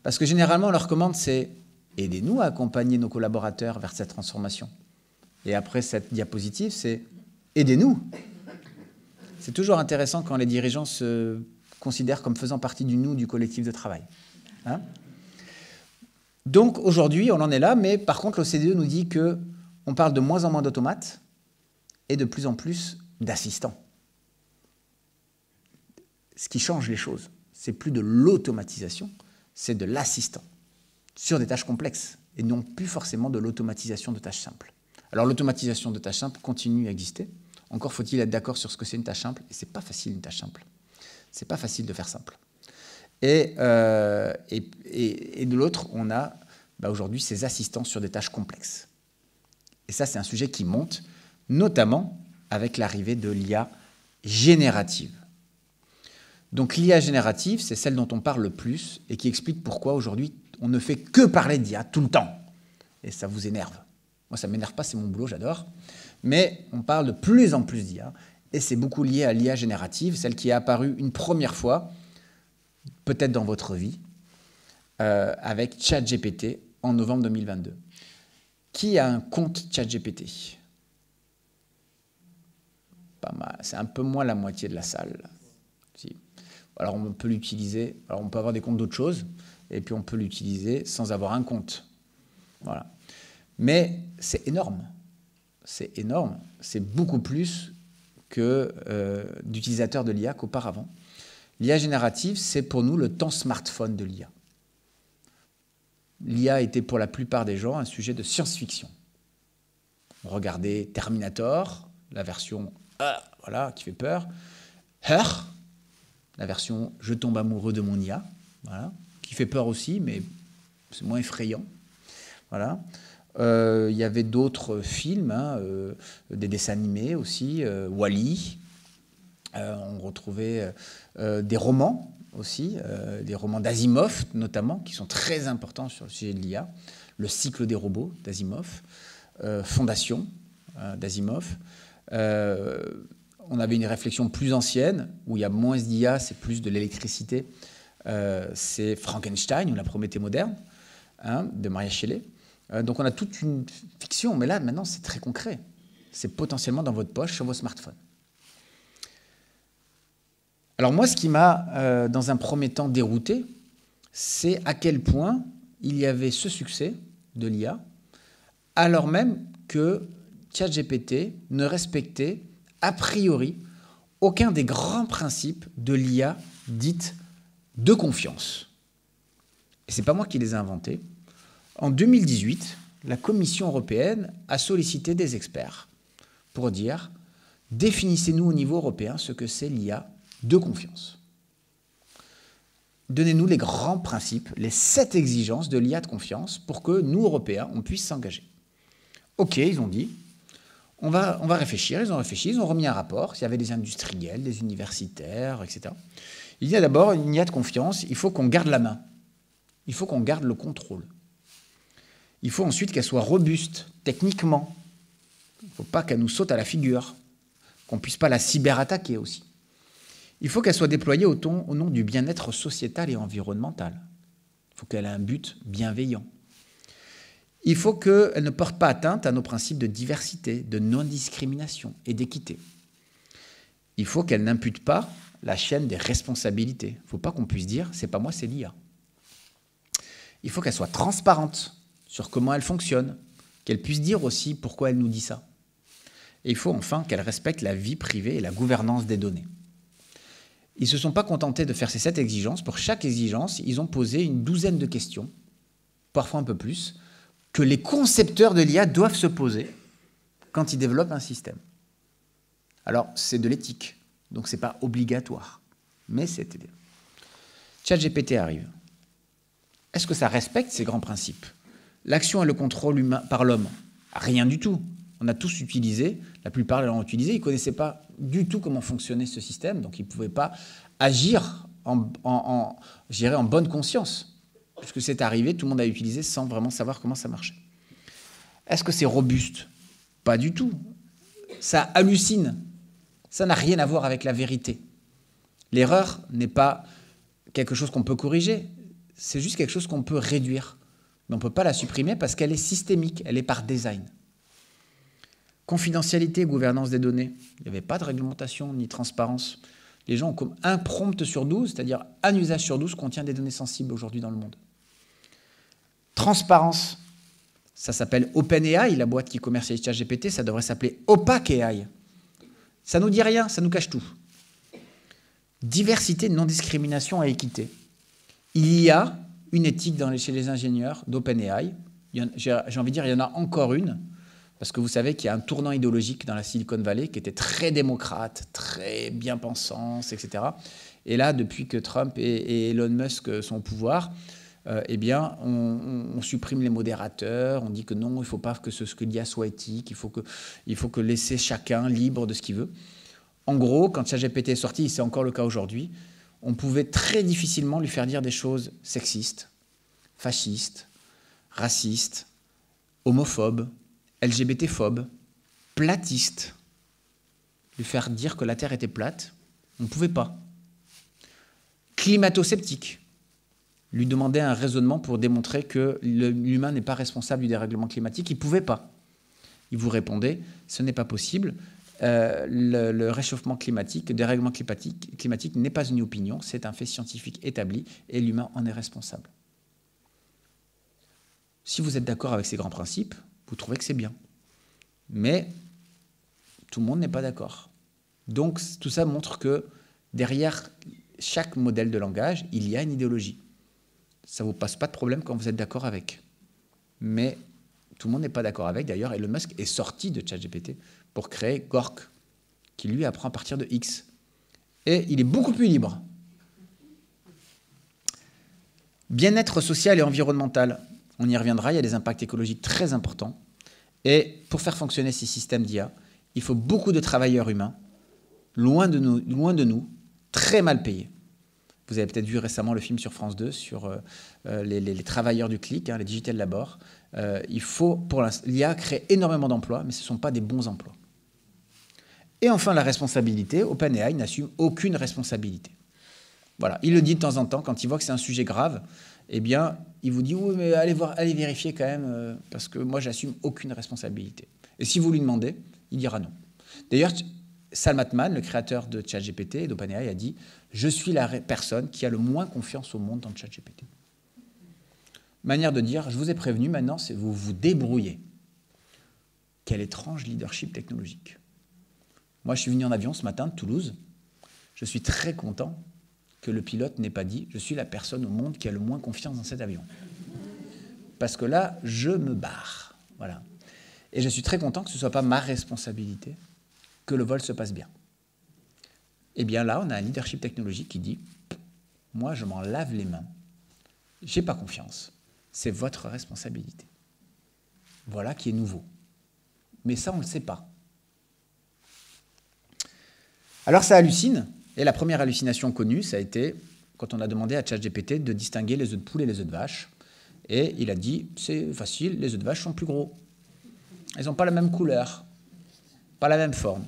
Parce que généralement, leur commande, c'est « aidez-nous à accompagner nos collaborateurs vers cette transformation ». Et après cette diapositive, c'est « aidez-nous ». C'est toujours intéressant quand les dirigeants se considèrent comme faisant partie du « nous » du collectif de travail. Hein? Donc aujourd'hui, on en est là, mais par contre, l'OCDE nous dit qu'on parle de moins en moins d'automates et de plus en plus d'assistants. Ce qui change les choses, c'est plus de l'automatisation, c'est de l'assistant sur des tâches complexes et non plus forcément de l'automatisation de tâches simples. Alors l'automatisation de tâches simples continue à exister. Encore faut-il être d'accord sur ce que c'est une tâche simple. Et c'est pas facile une tâche simple. C'est pas facile de faire simple. Et de l'autre, on a aujourd'hui ces assistants sur des tâches complexes. Et ça, c'est un sujet qui monte, notamment avec l'arrivée de l'IA générative. Donc l'IA générative, c'est celle dont on parle le plus et qui explique pourquoi aujourd'hui on ne fait que parler d'IA tout le temps. Et ça vous énerve. Moi, ça ne m'énerve pas, c'est mon boulot, j'adore. Mais on parle de plus en plus d'IA et c'est beaucoup lié à l'IA générative, celle qui est apparue une première fois, peut-être dans votre vie, avec ChatGPT en novembre 2022. Qui a un compte ChatGPT? Pas mal. C'est un peu moins la moitié de la salle. Si. Alors on peut l'utiliser, alors on peut avoir des comptes d'autres choses, et puis on peut l'utiliser sans avoir un compte. Voilà. Mais c'est énorme. C'est énorme. C'est beaucoup plus que d'utilisateurs de l'IA qu'auparavant. L'IA générative, c'est pour nous le temps smartphone de l'IA. L'IA était pour la plupart des gens un sujet de science-fiction. Regardez Terminator, la version voilà, qui fait peur. Her, la version « Je tombe amoureux de mon IA voilà, », qui fait peur aussi, mais c'est moins effrayant. Voilà. Il y avait d'autres films, des dessins animés aussi, Wall-E. On retrouvait des romans aussi, des romans d'Asimov notamment, qui sont très importants sur le sujet de l'IA. Le cycle des robots d'Asimov, Fondation d'Asimov. On avait une réflexion plus ancienne, où il y a moins d'IA, c'est plus de l'électricité. C'est Frankenstein, ou la Prométhée moderne, de Maria Shelley. Donc on a toute une fiction, mais là, maintenant, c'est très concret. C'est potentiellement dans votre poche, sur vos smartphones. Alors moi, ce qui m'a, dans un premier temps, dérouté, c'est à quel point il y avait ce succès de l'IA, alors même que ChatGPT ne respectait a priori aucun des grands principes de l'IA dite de confiance. Et ce n'est pas moi qui les ai inventés. En 2018, la Commission européenne a sollicité des experts pour dire « Définissez-nous au niveau européen ce que c'est l'IA de confiance. Donnez-nous les grands principes, les 7 exigences de l'IA de confiance pour que nous, Européens, on puisse s'engager. » Ok, ils ont dit, on va réfléchir, ils ont réfléchi, ils ont remis un rapport, il y avait des industriels, des universitaires, etc. Il y a d'abord une IA de confiance, il faut qu'on garde la main, il faut qu'on garde le contrôle. Il faut ensuite qu'elle soit robuste, techniquement. Il ne faut pas qu'elle nous saute à la figure, qu'on ne puisse pas la cyberattaquer aussi. Il faut qu'elle soit déployée au nom du bien-être sociétal et environnemental. Il faut qu'elle ait un but bienveillant. Il faut qu'elle ne porte pas atteinte à nos principes de diversité, de non-discrimination et d'équité. Il faut qu'elle n'impute pas la chaîne des responsabilités. Il ne faut pas qu'on puisse dire « c'est pas moi, c'est l'IA ». Il faut qu'elle soit transparente sur comment elle fonctionne, qu'elle puisse dire aussi pourquoi elle nous dit ça. Et il faut enfin qu'elle respecte la vie privée et la gouvernance des données. Ils ne se sont pas contentés de faire ces 7 exigences. Pour chaque exigence, ils ont posé une douzaine de questions, parfois un peu plus, que les concepteurs de l'IA doivent se poser quand ils développent un système. Alors, c'est de l'éthique, donc ce n'est pas obligatoire, mais c'est aidé. ChatGPT arrive. Est-ce que ça respecte ces grands principes? L'action et le contrôle humain par l'homme? Rien du tout. On a tous utilisé, la plupart l'ont utilisé, ils ne connaissaient pas du tout comment fonctionnait ce système, donc ils ne pouvaient pas agir en bonne conscience. Puisque c'est arrivé, tout le monde a utilisé sans vraiment savoir comment ça marchait. Est-ce que c'est robuste? Pas du tout. Ça hallucine. Ça n'a rien à voir avec la vérité. L'erreur n'est pas quelque chose qu'on peut corriger, c'est juste quelque chose qu'on peut réduire. Mais on ne peut pas la supprimer parce qu'elle est systémique, elle est par design. Confidentialité, gouvernance des données. Il n'y avait pas de réglementation ni transparence. Les gens ont comme un prompt sur 12, c'est-à-dire un usage sur 12 contient des données sensibles aujourd'hui dans le monde. Transparence. Ça s'appelle OpenAI, la boîte qui commercialise ChatGPT, ça devrait s'appeler OpaqueAI. Ça ne nous dit rien, ça nous cache tout. Diversité, non-discrimination et équité. Il y a une éthique chez les ingénieurs d'OpenAI. J'ai envie de dire, il y en a encore une, parce que vous savez qu'il y a un tournant idéologique dans la Silicon Valley qui était très démocrate, très bien-pensant, etc. Et là, depuis que Trump et Elon Musk sont au pouvoir, eh bien, on supprime les modérateurs, on dit que non, il ne faut pas que ce qu'il y a soit éthique, il faut que laisser chacun libre de ce qu'il veut. En gros, quand ChatGPT est sorti, et c'est encore le cas aujourd'hui, on pouvait très difficilement lui faire dire des choses sexistes, fascistes, racistes, homophobes, LGBT-phobes, platistes. Lui faire dire que la Terre était plate, on ne pouvait pas. Climato-sceptique. Lui demander un raisonnement pour démontrer que l'humain n'est pas responsable du dérèglement climatique, il ne pouvait pas. Il vous répondait, ce n'est pas possible, le réchauffement climatique, le dérèglement climatique n'est pas une opinion, c'est un fait scientifique établi et l'humain en est responsable. Si vous êtes d'accord avec ces grands principes, vous trouvez que c'est bien. Mais tout le monde n'est pas d'accord. Donc tout ça montre que derrière chaque modèle de langage, il y a une idéologie. Ça ne vous pose pas de problème quand vous êtes d'accord avec. Mais tout le monde n'est pas d'accord avec. D'ailleurs, Elon Musk est sorti de ChatGPT pour créer Grok, qui lui apprend à partir de X. Et il est beaucoup plus libre. Bien-être social et environnemental. On y reviendra, il y a des impacts écologiques très importants. Et pour faire fonctionner ces systèmes d'IA, il faut beaucoup de travailleurs humains, loin de nous, très mal payés. Vous avez peut-être vu récemment le film sur France 2 sur les travailleurs du clic, les digital labor. Il faut, pour l'IA, créer énormément d'emplois, mais ce ne sont pas des bons emplois. Et enfin, la responsabilité. OpenAI n'assume aucune responsabilité. Voilà, il le dit de temps en temps, quand il voit que c'est un sujet grave, eh bien, il vous dit « Oui, mais allez vérifier quand même, parce que moi, j'assume aucune responsabilité. » Et si vous lui demandez, il dira non. D'ailleurs, Sam Altman, le créateur de ChatGPT et d'OpenAI, a dit « Je suis la personne qui a le moins confiance au monde dans ChatGPT. » Manière de dire « Je vous ai prévenu, maintenant, c'est vous vous débrouillez. » Quel étrange leadership technologique. Moi, je suis venu en avion ce matin de Toulouse. Je suis très content que le pilote n'ait pas dit « Je suis la personne au monde qui a le moins confiance dans cet avion. » Parce que là, je me barre. Voilà. Et je suis très content que ce ne soit pas ma responsabilité que le vol se passe bien. Eh bien là, on a un leadership technologique qui dit « Moi, je m'en lave les mains. Je n'ai pas confiance. C'est votre responsabilité. » Voilà qui est nouveau. Mais ça, on ne le sait pas. Alors ça hallucine. Et la première hallucination connue, ça a été quand on a demandé à ChatGPT de distinguer les œufs de poule et les œufs de vache. Et il a dit « C'est facile, les œufs de vache sont plus gros. Ils n'ont pas la même couleur, pas la même forme. »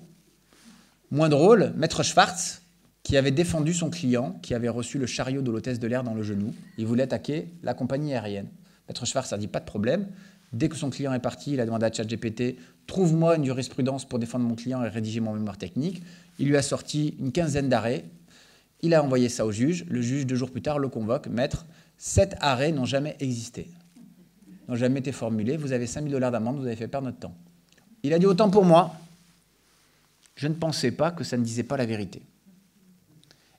Moins drôle, Maître Schwartz, qui avait défendu son client, qui avait reçu le chariot de l'hôtesse de l'air dans le genou, il voulait attaquer la compagnie aérienne. Maître Schwartz a dit « Pas de problème. » Dès que son client est parti, il a demandé à ChatGPT « Trouve-moi une jurisprudence pour défendre mon client et rédiger mon mémoire technique. » Il lui a sorti une quinzaine d'arrêts. Il a envoyé ça au juge. Le juge, 2 jours plus tard, le convoque. « Maître, 7 arrêts n'ont jamais existé. N'ont jamais été formulés. Vous avez 5 000 $ d'amende, vous avez fait perdre notre temps. » Il a dit « Autant pour moi. Je ne pensais pas que ça ne disait pas la vérité. »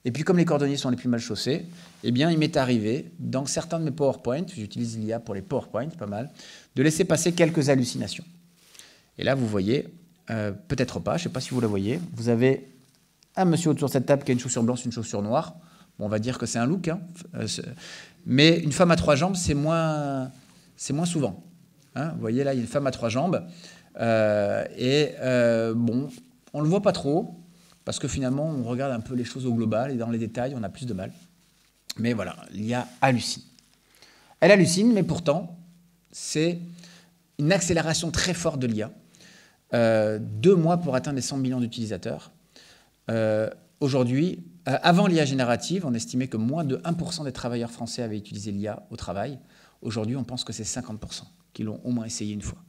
Et puis, comme les cordonniers sont les plus mal chaussés, eh bien, il m'est arrivé, dans certains de mes PowerPoint, j'utilise l'IA pour les PowerPoint, pas mal, de laisser passer quelques hallucinations. Et là, vous voyez, peut-être pas, je ne sais pas si vous la voyez, vous avez un monsieur autour de cette table qui a une chaussure blanche, une chaussure noire. Bon, on va dire que c'est un look, hein. Mais une femme à 3 jambes, c'est moins souvent. Hein, vous voyez, là, il y a une femme à 3 jambes. Bon, on ne le voit pas trop, parce que finalement, on regarde un peu les choses au global, et dans les détails, on a plus de mal. Mais voilà, l'IA hallucine. Elle hallucine, mais pourtant, c'est une accélération très forte de l'IA. 2 mois pour atteindre les 100 millions d'utilisateurs. Aujourd'hui, avant l'IA générative, on estimait que moins de 1% des travailleurs français avaient utilisé l'IA au travail. Aujourd'hui, on pense que c'est 50% qui l'ont au moins essayé une fois.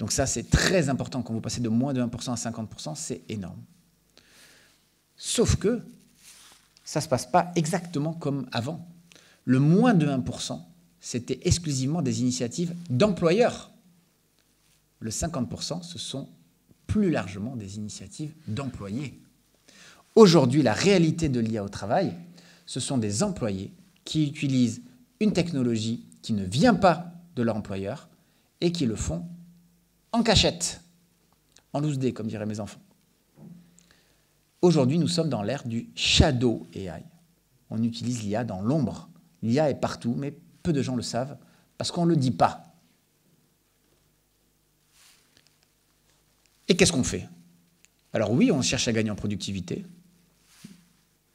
Donc ça, c'est très important. Quand vous passez de moins de 1% à 50%, c'est énorme. Sauf que ça ne se passe pas exactement comme avant. Le moins de 1%, c'était exclusivement des initiatives d'employeurs. Le 50%, ce sont plus largement des initiatives d'employés. Aujourd'hui, la réalité de l'IA au travail, ce sont des employés qui utilisent une technologie qui ne vient pas de leur employeur et qui le font en cachette, en loose day, comme diraient mes enfants. Aujourd'hui, nous sommes dans l'ère du shadow AI. On utilise l'IA dans l'ombre. L'IA est partout, mais peu de gens le savent parce qu'on ne le dit pas. Et qu'est-ce qu'on fait? Alors oui, on cherche à gagner en productivité.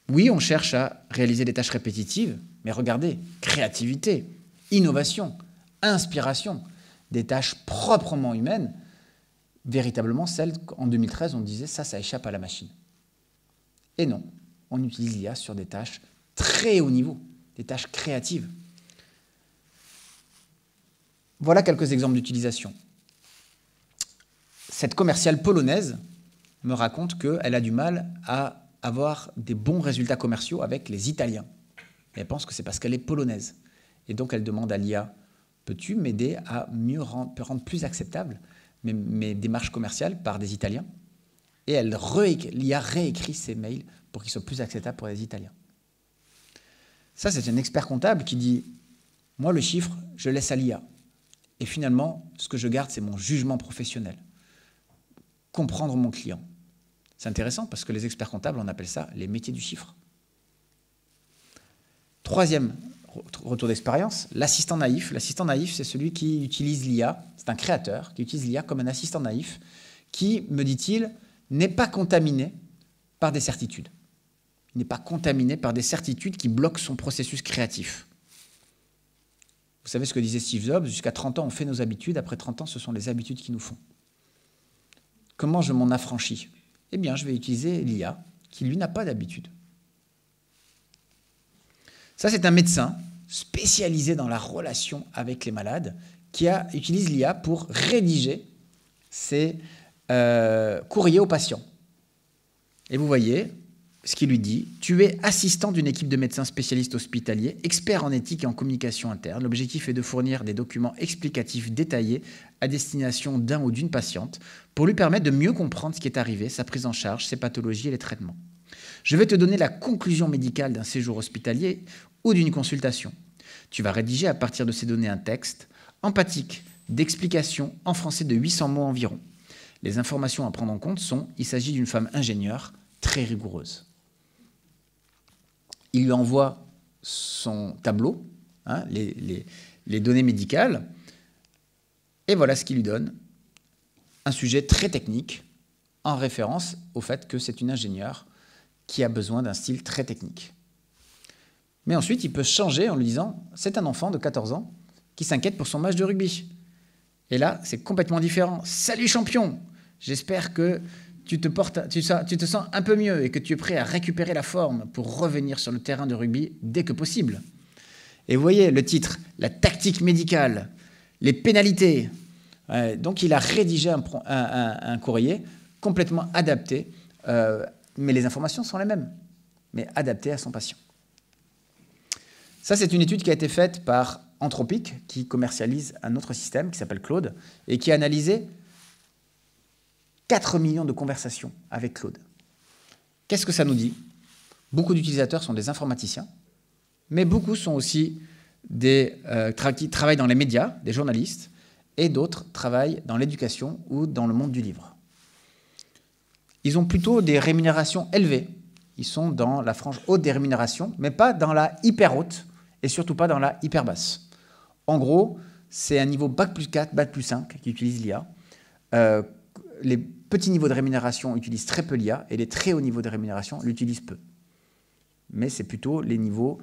Oui, on cherche à réaliser des tâches répétitives, mais regardez, créativité, innovation, inspiration, des tâches proprement humaines, véritablement celles qu'en 2013, on disait ça échappe à la machine. Et non, on utilise l'IA sur des tâches très haut niveau, des tâches créatives. Voilà quelques exemples d'utilisation. Cette commerciale polonaise me raconte qu'elle a du mal à avoir des bons résultats commerciaux avec les Italiens. Et elle pense que c'est parce qu'elle est polonaise. Et donc elle demande à l'IA, peux-tu m'aider à rendre plus acceptable mes démarches commerciales par des Italiens? Et l'IA réécrit ses mails pour qu'ils soient plus acceptables pour les Italiens. Ça, c'est un expert comptable qui dit, moi, le chiffre, je laisse à l'IA. Et finalement, ce que je garde, c'est mon jugement professionnel. Comprendre mon client. C'est intéressant parce que les experts comptables, on appelle ça les métiers du chiffre. Troisième retour d'expérience, l'assistant naïf. L'assistant naïf, c'est celui qui utilise l'IA, c'est un créateur qui utilise l'IA comme un assistant naïf qui, me dit-il, n'est pas contaminé par des certitudes. Il n'est pas contaminé par des certitudes qui bloquent son processus créatif. Vous savez ce que disait Steve Jobs, jusqu'à 30 ans, on fait nos habitudes, après 30 ans, ce sont les habitudes qui nous font. Comment je m'en affranchis? Eh bien, je vais utiliser l'IA, qui lui n'a pas d'habitude. Ça, c'est un médecin spécialisé dans la relation avec les malades, qui utilise l'IA pour rédiger ses courriers aux patients. Et vous voyez ce qu'il lui dit, tu es assistant d'une équipe de médecins spécialistes hospitaliers, experts en éthique et en communication interne. L'objectif est de fournir des documents explicatifs détaillés à destination d'un ou d'une patiente pour lui permettre de mieux comprendre ce qui est arrivé, sa prise en charge, ses pathologies et les traitements. Je vais te donner la conclusion médicale d'un séjour hospitalier ou d'une consultation. Tu vas rédiger à partir de ces données un texte empathique d'explication en français de 800 mots environ. Les informations à prendre en compte sont, il s'agit d'une femme ingénieure très rigoureuse. Il lui envoie son tableau, hein, les données médicales, et voilà ce qu'il lui donne. Un sujet très technique, en référence au fait que c'est une ingénieure qui a besoin d'un style très technique. Mais ensuite, il peut changer en lui disant « c'est un enfant de 14 ans qui s'inquiète pour son match de rugby ». Et là, c'est complètement différent. « Salut champion, j'espère que tu te sens un peu mieux et que tu es prêt à récupérer la forme pour revenir sur le terrain de rugby dès que possible. » Et vous voyez le titre, la tactique médicale, les pénalités. Donc il a rédigé un courrier complètement adapté, mais les informations sont les mêmes, mais adaptées à son patient. Ça, c'est une étude qui a été faite par Anthropic, qui commercialise un autre système qui s'appelle Claude, et qui a analysé 4 millions de conversations avec Claude. Qu'est-ce que ça nous dit? Beaucoup d'utilisateurs sont des informaticiens, mais beaucoup sont aussi qui travaillent dans les médias, des journalistes, et d'autres travaillent dans l'éducation ou dans le monde du livre. Ils ont plutôt des rémunérations élevées. Ils sont dans la frange haute des rémunérations, mais pas dans la hyper haute, et surtout pas dans la hyper basse. En gros, c'est un niveau Bac plus 4, Bac plus 5 qui utilise l'IA. Les petits niveaux de rémunération utilisent très peu l'IA et les très hauts niveaux de rémunération l'utilisent peu. Mais c'est plutôt les niveaux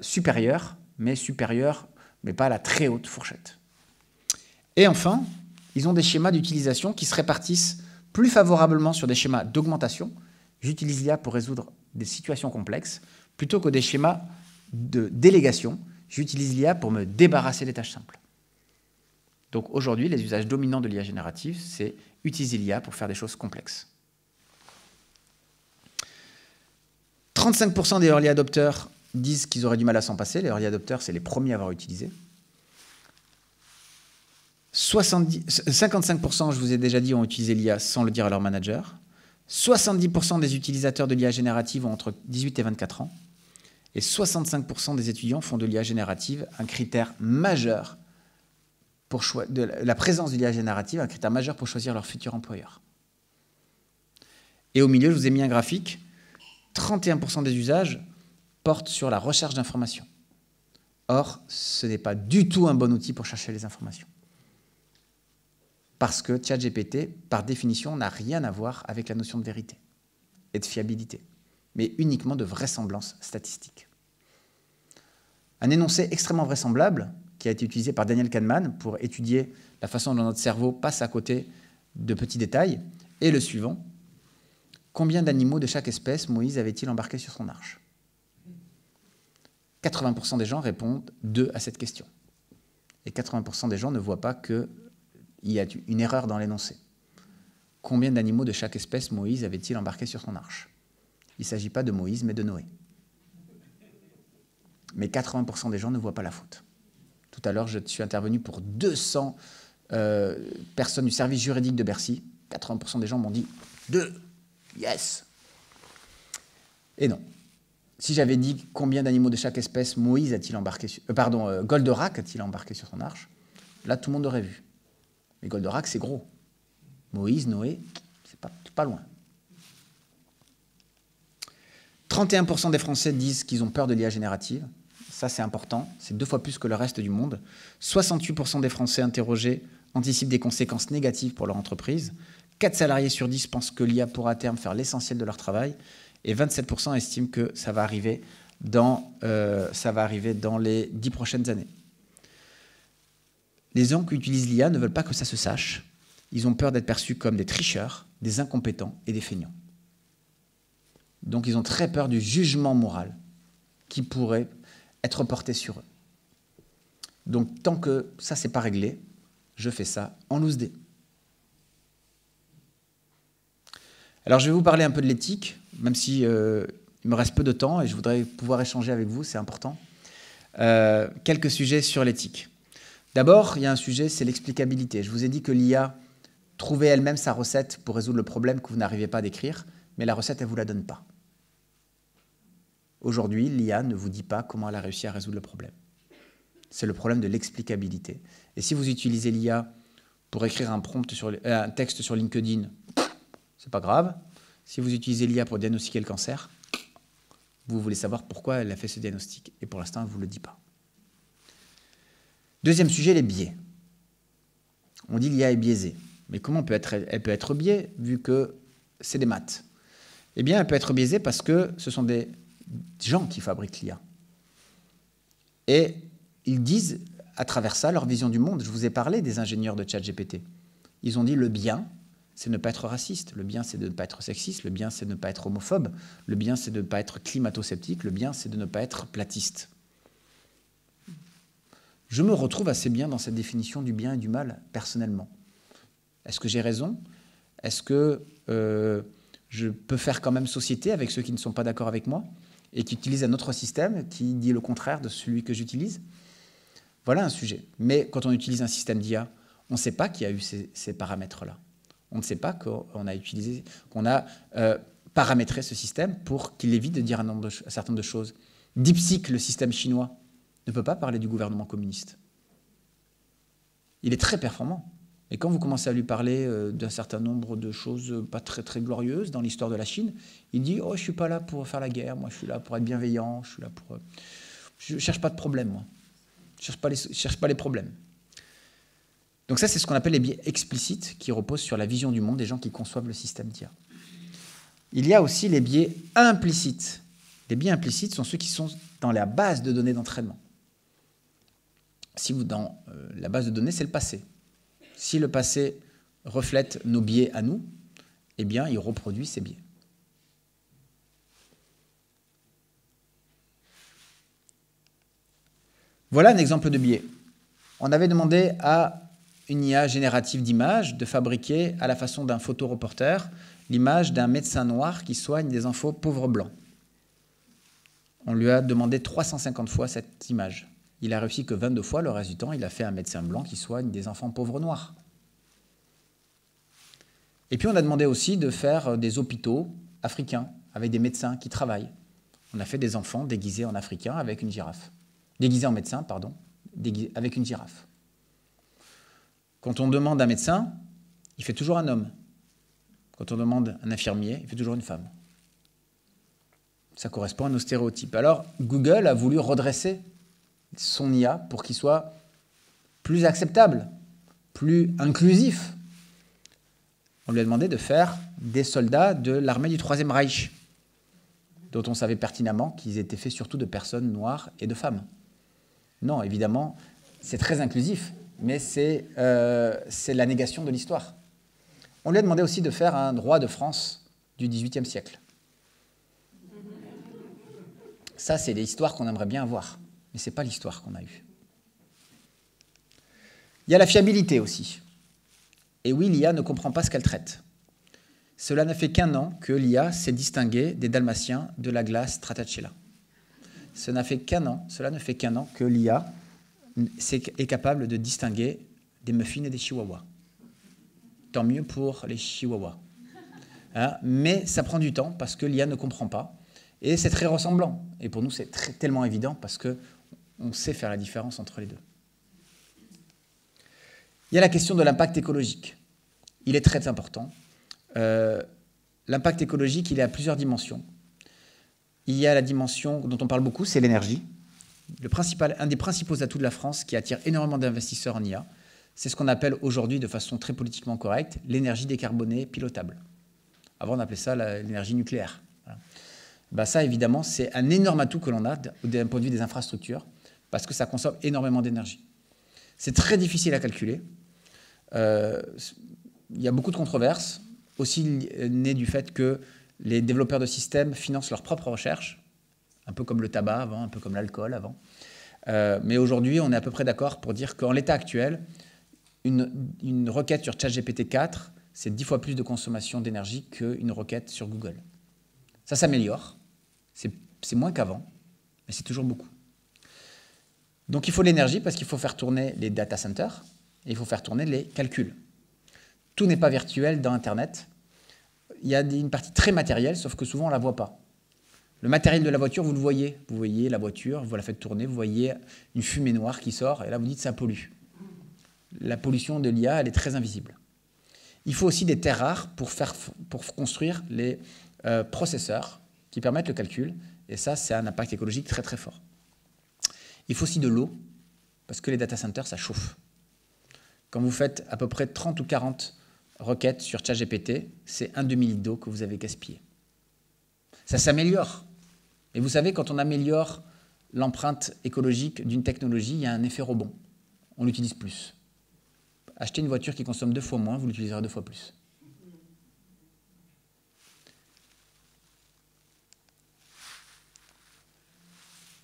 supérieurs, mais pas à la très haute fourchette. Et enfin, ils ont des schémas d'utilisation qui se répartissent plus favorablement sur des schémas d'augmentation. J'utilise l'IA pour résoudre des situations complexes, plutôt que des schémas de délégation. J'utilise l'IA pour me débarrasser des tâches simples. Donc aujourd'hui, les usages dominants de l'IA générative, c'est utiliser l'IA pour faire des choses complexes. 35% des early adopters disent qu'ils auraient du mal à s'en passer. Les early adopters, c'est les premiers à avoir utilisé. 55%, je vous ai déjà dit, ont utilisé l'IA sans le dire à leur manager. 70% des utilisateurs de l'IA générative ont entre 18 et 24 ans. Et 65% des étudiants font de l'IA générative un critère majeur pour la présence de l'IA générative, un critère majeur pour choisir leur futur employeur. Et au milieu, je vous ai mis un graphique. 31% des usages portent sur la recherche d'informations. Or, ce n'est pas du tout un bon outil pour chercher les informations. Parce que ChatGPT, par définition, n'a rien à voir avec la notion de vérité et de fiabilité, mais uniquement de vraisemblance statistique. Un énoncé extrêmement vraisemblable qui a été utilisé par Daniel Kahneman pour étudier la façon dont notre cerveau passe à côté de petits détails est le suivant. Combien d'animaux de chaque espèce Moïse avait-il embarqué sur son arche? 80% des gens répondent 2 à cette question. Et 80% des gens ne voient pas qu'il y a une erreur dans l'énoncé. Combien d'animaux de chaque espèce Moïse avait-il embarqué sur son arche? Il ne s'agit pas de Moïse, mais de Noé. Mais 80% des gens ne voient pas la faute. Tout à l'heure, je suis intervenu pour 200 personnes du service juridique de Bercy. 80% des gens m'ont dit 2. Yes. Et non. Si j'avais dit combien d'animaux de chaque espèce Moïse a-t-il embarqué Goldorak a-t-il embarqué sur son arche, là tout le monde aurait vu. Mais Goldorak c'est gros. Moïse, Noé, c'est pas loin. 31% des Français disent qu'ils ont peur de l'IA générative. Ça c'est important, c'est 2 fois plus que le reste du monde. 68% des Français interrogés anticipent des conséquences négatives pour leur entreprise. 4 salariés sur 10 pensent que l'IA pourra à terme faire l'essentiel de leur travail. Et 27% estiment que ça va arriver dans les 10 prochaines années. Les gens qui utilisent l'IA ne veulent pas que ça se sache. Ils ont peur d'être perçus comme des tricheurs, des incompétents et des feignants. Donc ils ont très peur du jugement moral qui pourrait être porté sur eux. Donc tant que ça c'est pas réglé, je fais ça en loose day. Alors je vais vous parler un peu de l'éthique, même si il me reste peu de temps et je voudrais pouvoir échanger avec vous, c'est important. Quelques sujets sur l'éthique. D'abord, il y a un sujet, c'est l'explicabilité. Je vous ai dit que l'IA trouvait elle-même sa recette pour résoudre le problème que vous n'arrivez pas à décrire, mais la recette, elle ne vous la donne pas. Aujourd'hui, l'IA ne vous dit pas comment elle a réussi à résoudre le problème. C'est le problème de l'explicabilité. Et si vous utilisez l'IA pour écrire un texte sur LinkedIn, c'est pas grave. Si vous utilisez l'IA pour diagnostiquer le cancer, vous voulez savoir pourquoi elle a fait ce diagnostic. Et pour l'instant, elle ne vous le dit pas. Deuxième sujet, les biais. On dit l'IA est biaisée. Mais comment elle peut être biaisée vu que c'est des maths? Eh bien, elle peut être biaisée parce que ce sont des gens qui fabriquent l'IA. Et ils disent, à travers ça, leur vision du monde. Je vous ai parlé des ingénieurs de ChatGPT. Ils ont dit le bien, c'est ne pas être raciste. Le bien, c'est de ne pas être sexiste. Le bien, c'est de ne pas être homophobe. Le bien, c'est de ne pas être climato-sceptique. Le bien, c'est de ne pas être platiste. Je me retrouve assez bien dans cette définition du bien et du mal, personnellement. Est-ce que j'ai raison? Est-ce que je peux faire quand même société avec ceux qui ne sont pas d'accord avec moi et qui utilisent un autre système qui dit le contraire de celui que j'utilise? Voilà un sujet. Mais quand on utilise un système d'IA, on ne sait pas qu'il y a eu ces paramètres-là. On ne sait pas qu'on a paramétré ce système pour qu'il évite de dire un certain nombre de choses. DeepSeek, le système chinois, ne peut pas parler du gouvernement communiste. Il est très performant. Et quand vous commencez à lui parler d'un certain nombre de choses pas très, très glorieuses dans l'histoire de la Chine, il dit « Oh, je ne suis pas là pour faire la guerre, moi je suis là pour être bienveillant, je suis là pour... Je ne cherche pas de problème, moi. Je ne cherche pas les problèmes. » Donc ça, c'est ce qu'on appelle les biais explicites qui reposent sur la vision du monde des gens qui conçoivent le système d'IA. Il y a aussi les biais implicites. Les biais implicites sont ceux qui sont dans la base de données d'entraînement. Si vous, dans la base de données, c'est le passé. Si le passé reflète nos biais à nous, eh bien, il reproduit ces biais. Voilà un exemple de biais. On avait demandé à une IA générative d'images, de fabriquer à la façon d'un photoreporter l'image d'un médecin noir qui soigne des enfants pauvres blancs. On lui a demandé 350 fois cette image. Il a réussi que 22 fois, le reste du temps, il a fait un médecin blanc qui soigne des enfants pauvres noirs. Et puis on a demandé aussi de faire des hôpitaux africains, avec des médecins qui travaillent. On a fait des enfants déguisés en africains avec une girafe. Déguisés en médecins, pardon, avec une girafe. Quand on demande un médecin, il fait toujours un homme. Quand on demande un infirmier, il fait toujours une femme. Ça correspond à nos stéréotypes. Alors, Google a voulu redresser son IA pour qu'il soit plus acceptable, plus inclusif. On lui a demandé de faire des soldats de l'armée du Troisième Reich, dont on savait pertinemment qu'ils étaient faits surtout de personnes noires et de femmes. Non, évidemment, c'est très inclusif, mais c'est la négation de l'histoire. On lui a demandé aussi de faire un roi de France du XVIIIe siècle. Ça, c'est l'histoire qu'on aimerait bien avoir, mais ce n'est pas l'histoire qu'on a eue. Il y a la fiabilité aussi. Et oui, l'IA ne comprend pas ce qu'elle traite. Cela ne fait qu'1 an que l'IA s'est distinguée des dalmatiens de la glace Stracciatella. Cela ne fait qu'un an que l'IA est capable de distinguer des muffins et des chihuahuas. Tant mieux pour les chihuahuas. Hein, mais ça prend du temps parce que l'IA ne comprend pas. Et c'est très ressemblant. Et pour nous, c'est tellement évident parce qu'on sait faire la différence entre les deux. Il y a la question de l'impact écologique. Il est très important. L'impact écologique, il est à plusieurs dimensions. Il y a la dimension dont on parle beaucoup, c'est l'énergie. Un des principaux atouts de la France qui attire énormément d'investisseurs en IA, c'est ce qu'on appelle aujourd'hui, de façon très politiquement correcte, l'énergie décarbonée pilotable. Avant, on appelait ça l'énergie nucléaire. Voilà. Ben ça, évidemment, c'est un énorme atout que l'on a d'un point de vue des infrastructures, parce que ça consomme énormément d'énergie. C'est très difficile à calculer. Il y a beaucoup de controverses, aussi nées du fait que les développeurs de systèmes financent leurs propres recherches, un peu comme le tabac avant, un peu comme l'alcool avant. Mais aujourd'hui, on est à peu près d'accord pour dire qu'en l'état actuel, une requête sur ChatGPT 4, c'est 10 fois plus de consommation d'énergie qu'une requête sur Google. Ça s'améliore, c'est moins qu'avant, mais c'est toujours beaucoup. Donc il faut de l'énergie parce qu'il faut faire tourner les data centers et il faut faire tourner les calculs. Tout n'est pas virtuel dans Internet. Il y a une partie très matérielle, sauf que souvent on ne la voit pas. Le matériel de la voiture, vous le voyez. Vous voyez la voiture, vous la faites tourner, vous voyez une fumée noire qui sort, et là vous dites ça pollue. La pollution de l'IA, elle est très invisible. Il faut aussi des terres rares pour construire les processeurs qui permettent le calcul, et ça, c'est un impact écologique très très fort. Il faut aussi de l'eau, parce que les data centers, ça chauffe. Quand vous faites à peu près 30 ou 40 requêtes sur ChatGPT, c'est 1 demi-litre d'eau que vous avez gaspillé. Ça s'améliore. Et vous savez, quand on améliore l'empreinte écologique d'une technologie, il y a un effet rebond. On l'utilise plus. Achetez une voiture qui consomme 2 fois moins, vous l'utiliserez 2 fois plus.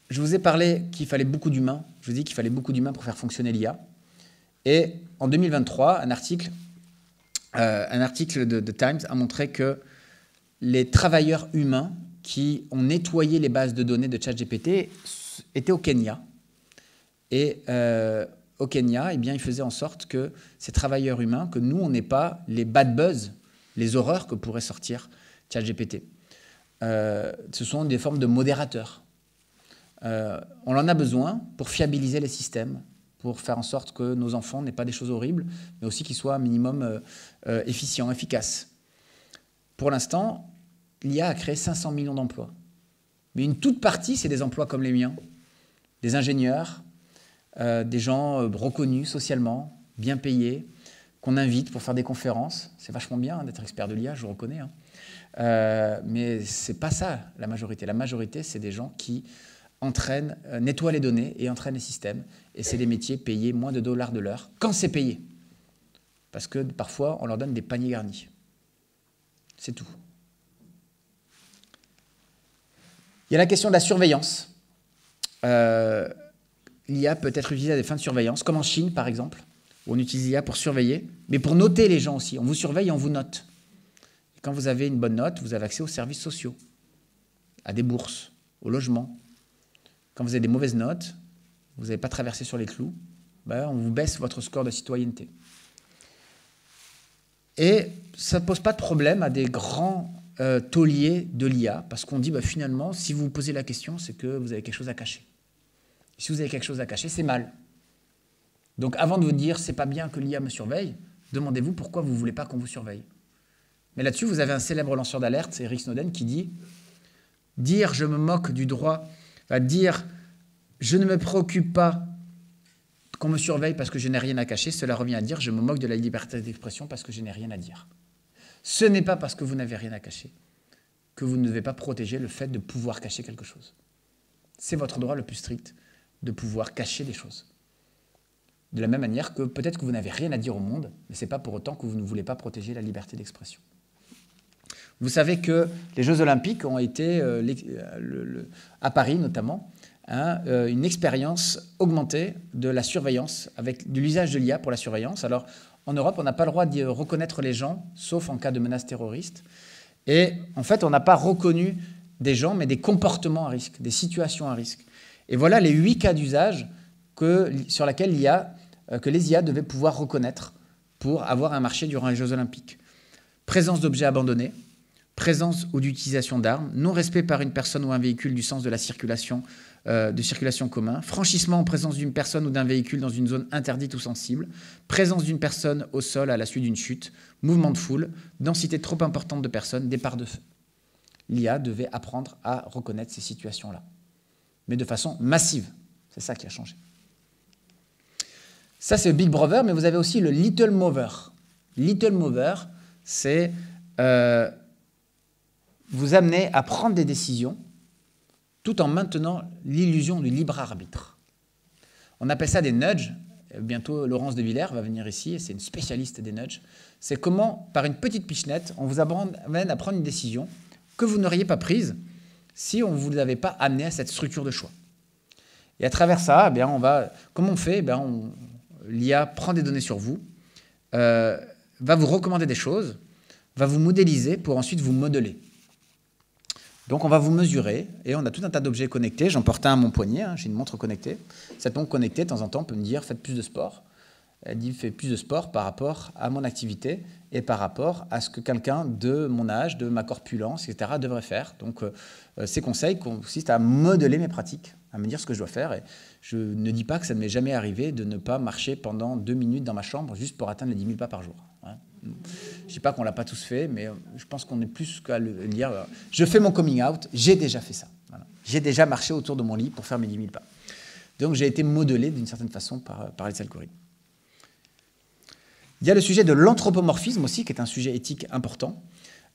Je vous ai parlé qu'il fallait beaucoup d'humains. Je vous ai dit qu'il fallait beaucoup d'humains pour faire fonctionner l'IA. Et en 2023, un article de Times a montré que les travailleurs humains qui ont nettoyé les bases de données de ChatGPT étaient au Kenya. Et au Kenya, eh bien, ils faisaient en sorte que ces travailleurs humains, que nous, on n'ait pas les bad buzz, les horreurs que pourrait sortir ChatGPT. Ce sont des formes de modérateurs. On en a besoin pour fiabiliser les systèmes, pour faire en sorte que nos enfants n'aient pas des choses horribles, mais aussi qu'ils soient un minimum efficients, efficaces. Pour l'instant, l'IA a créé 500 millions d'emplois. Mais une toute partie, c'est des emplois comme les miens, des ingénieurs, des gens reconnus socialement, bien payés, qu'on invite pour faire des conférences. C'est vachement bien d'être expert de l'IA, je le reconnais. Mais ce n'est pas ça la majorité. La majorité, c'est des gens qui nettoient les données et entraînent les systèmes. Et c'est des métiers payés moins de $ de l'heure, quand c'est payé. Parce que parfois, on leur donne des paniers garnis. C'est tout. Il y a la question de la surveillance. L'IA peut être utilisée à des fins de surveillance, comme en Chine, par exemple, On utilise l'IA pour surveiller, mais pour noter les gens aussi. On vous surveille et on vous note. Et quand vous avez une bonne note, vous avez accès aux services sociaux, à des bourses, au logement. Quand vous avez des mauvaises notes, vous n'avez pas traversé sur les clous, ben on vous baisse votre score de citoyenneté. Et ça ne pose pas de problème à des grands tauliers de l'IA, parce qu'on dit ben, finalement, si vous vous posez la question, c'est que vous avez quelque chose à cacher. Si vous avez quelque chose à cacher, c'est mal. Donc avant de vous dire c'est pas bien que l'IA me surveille, demandez-vous pourquoi vous ne voulez pas qu'on vous surveille. Mais là-dessus, vous avez un célèbre lanceur d'alerte, c'est Eric Snowden, qui dit « Dire je me moque du droit, dire je ne me préoccupe pas qu'on me surveille parce que je n'ai rien à cacher, cela revient à dire je me moque de la liberté d'expression parce que je n'ai rien à dire. » Ce n'est pas parce que vous n'avez rien à cacher que vous ne devez pas protéger le fait de pouvoir cacher quelque chose. C'est votre droit le plus strict de pouvoir cacher des choses. De la même manière que peut-être que vous n'avez rien à dire au monde, mais ce n'est pas pour autant que vous ne voulez pas protéger la liberté d'expression. Vous savez que les Jeux Olympiques ont été, à Paris notamment, une expérience augmentée de la surveillance, avec de l'usage de l'IA pour la surveillance. Alors, en Europe, on n'a pas le droit de reconnaître les gens, sauf en cas de menace terroriste. Et en fait, on n'a pas reconnu des gens, mais des comportements à risque, des situations à risque. Et voilà les 8 cas d'usage sur lesquels que les IA devaient pouvoir reconnaître pour avoir un marché durant les Jeux Olympiques. Présence d'objets abandonnés, présence ou d'utilisation d'armes, non-respect par une personne ou un véhicule du sens de la circulation commun, franchissement en présence d'une personne ou d'un véhicule dans une zone interdite ou sensible, présence d'une personne au sol à la suite d'une chute, mouvement de foule, densité trop importante de personnes, départ de feu. L'IA devait apprendre à reconnaître ces situations-là, mais de façon massive. C'est ça qui a changé. Ça, c'est le Big Brother, mais vous avez aussi le Little Mover. Little Mover, c'est vous amener à prendre des décisions tout en maintenant l'illusion du libre arbitre. On appelle ça des nudges. Bientôt, Laurence de Villers va venir ici, et c'est une spécialiste des nudges. C'est comment, par une petite pichenette, on vous amène à prendre une décision que vous n'auriez pas prise si on ne vous avait pas amené à cette structure de choix. Et à travers ça, eh bien, comment on fait? L'IA prend des données sur vous, va vous recommander des choses, va vous modéliser pour ensuite vous modeler. Donc on va vous mesurer et on a tout un tas d'objets connectés. J'en porte un à mon poignet, j'ai une montre connectée. Cette montre connectée, de temps en temps, peut me dire « faites plus de sport ». Elle dit « faites plus de sport par rapport à mon activité et par rapport à ce que quelqu'un de mon âge, de ma corpulence, etc. devrait faire ». Donc ces conseils consistent à modeler mes pratiques, à me dire ce que je dois faire. Et je ne dis pas que ça ne m'est jamais arrivé de ne pas marcher pendant 2 minutes dans ma chambre juste pour atteindre les 10 000 pas par jour. Je ne dis pas qu'on ne l'a pas tous fait, mais je pense qu'on est plus qu'à le dire. Je fais mon coming out, j'ai déjà fait ça. Voilà. J'ai déjà marché autour de mon lit pour faire mes 10 000 pas. Donc j'ai été modelé d'une certaine façon par les algorithmes. Il y a le sujet de l'anthropomorphisme aussi, qui est un sujet éthique important.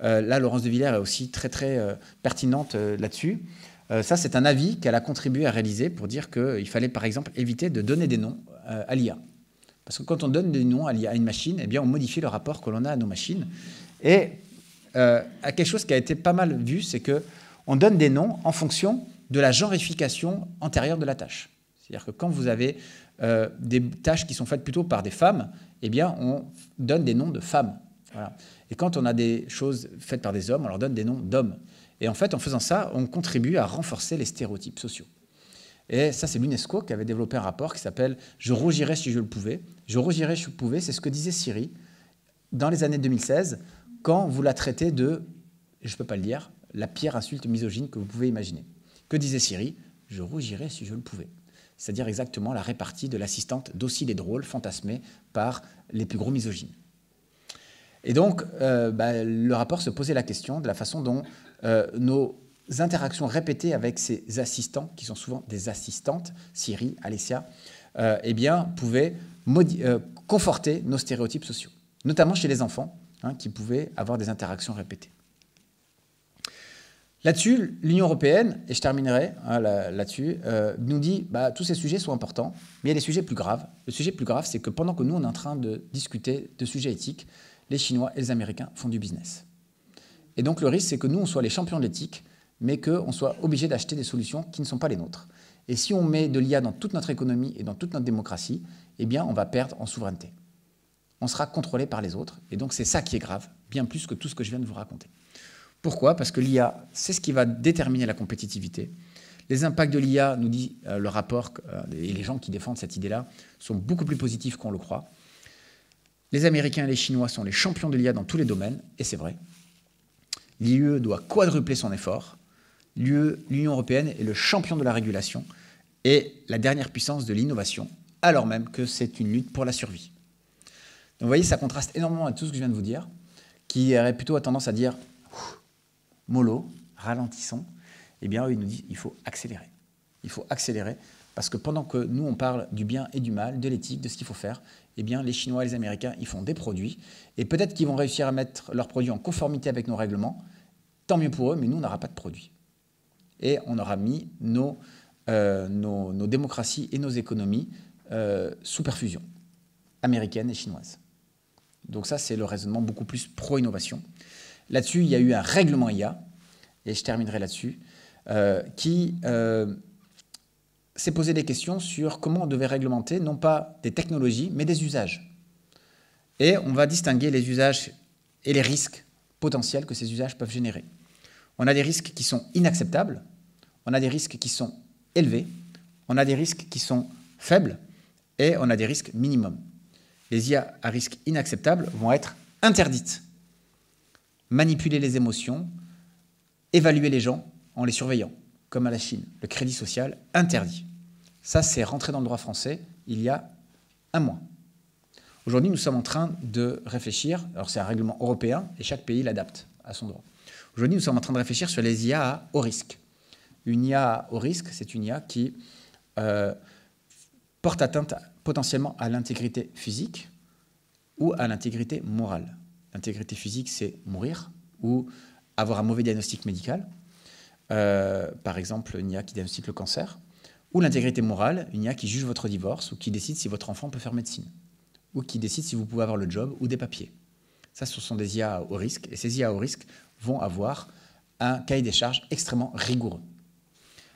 Là, Laurence de Villers est aussi très pertinente là-dessus. Ça, c'est un avis qu'elle a contribué à réaliser pour dire qu'il fallait, par exemple, éviter de donner des noms à l'IA. Parce que quand on donne des noms à une machine, eh bien, on modifie le rapport que l'on a à nos machines. Et quelque chose qui a été pas mal vu, c'est qu'on donne des noms en fonction de la genrification antérieure de la tâche. C'est-à-dire que quand vous avez des tâches qui sont faites plutôt par des femmes, eh bien, on donne des noms de femmes. Voilà. Et quand on a des choses faites par des hommes, on leur donne des noms d'hommes. Et en fait, en faisant ça, on contribue à renforcer les stéréotypes sociaux. Et ça, c'est l'UNESCO qui avait développé un rapport qui s'appelle « Je rougirais si je le pouvais ». « Je rougirais si je le pouvais », c'est ce que disait Siri dans les années 2016, quand vous la traitez de, je ne peux pas le dire, la pire insulte misogyne que vous pouvez imaginer. Que disait Siri? « Je rougirais si je le pouvais ». C'est-à-dire exactement la répartie de l'assistante docile et drôle, fantasmée par les plus gros misogynes. Et donc, le rapport se posait la question de la façon dont nos interactions répétées avec ces assistants, qui sont souvent des assistantes, Siri, Alessia, eh bien, pouvaient conforter nos stéréotypes sociaux, notamment chez les enfants, qui pouvaient avoir des interactions répétées. Là-dessus, l'Union européenne, et je terminerai là-dessus, nous dit tous ces sujets sont importants, mais il y a des sujets plus graves. Le sujet plus grave, c'est que pendant que nous, on est en train de discuter de sujets éthiques, les Chinois et les Américains font du business. Et donc le risque, c'est que nous, on soit les champions de l'éthique, mais qu'on soit obligé d'acheter des solutions qui ne sont pas les nôtres. Et si on met de l'IA dans toute notre économie et dans toute notre démocratie, eh bien, on va perdre en souveraineté. on sera contrôlé par les autres. Et donc c'est ça qui est grave, bien plus que tout ce que je viens de vous raconter. Pourquoi? Parce que l'IA, c'est ce qui va déterminer la compétitivité. Les impacts de l'IA, nous dit le rapport, et les gens qui défendent cette idée-là, sont beaucoup plus positifs qu'on le croit. Les Américains et les Chinois sont les champions de l'IA dans tous les domaines, et c'est vrai. L'UE doit quadrupler son effort. L'Union européenne est le champion de la régulation et la dernière puissance de l'innovation, alors même que c'est une lutte pour la survie. Donc vous voyez, ça contraste énormément avec tout ce que je viens de vous dire, qui aurait plutôt tendance à dire « mollo, ralentissons ». Eh bien, eux, ils nous disent qu'il faut accélérer. Il faut accélérer parce que pendant que nous, on parle du bien et du mal, de l'éthique, de ce qu'il faut faire, eh bien, les Chinois et les Américains, ils font des produits et peut-être qu'ils vont réussir à mettre leurs produits en conformité avec nos règlements. Tant mieux pour eux, mais nous, on n'aura pas de produits. Et on aura mis nos démocraties et nos économies sous perfusion, américaine et chinoise. Donc ça, c'est le raisonnement beaucoup plus pro-innovation. Là-dessus, il y a eu un règlement IA, et je terminerai là-dessus, qui s'est posé des questions sur comment on devait réglementer, non pas des technologies, mais des usages. Et on va distinguer les usages et les risques potentiels que ces usages peuvent générer. On a des risques qui sont inacceptables, on a des risques qui sont élevés, on a des risques qui sont faibles, et on a des risques minimums. Les IA à risque inacceptable vont être interdites. Manipuler les émotions, évaluer les gens en les surveillant, comme à la Chine. Le crédit social interdit. Ça, c'est rentré dans le droit français il y a un mois. Aujourd'hui, nous sommes en train de réfléchir, alors c'est un règlement européen et chaque pays l'adapte à son droit. Aujourd'hui, nous sommes en train de réfléchir sur les IA à haut risque. Une IA à haut risque, c'est une IA qui porte atteinte potentiellement à l'intégrité physique ou à l'intégrité morale. L'intégrité physique, c'est mourir ou avoir un mauvais diagnostic médical, par exemple une IA qui diagnostique le cancer, ou l'intégrité morale, une IA qui juge votre divorce ou qui décide si votre enfant peut faire médecine, ou qui décide si vous pouvez avoir le job ou des papiers. Ça, ce sont des IA à haut risque, et ces IA à haut risque vont avoir un cahier des charges extrêmement rigoureux.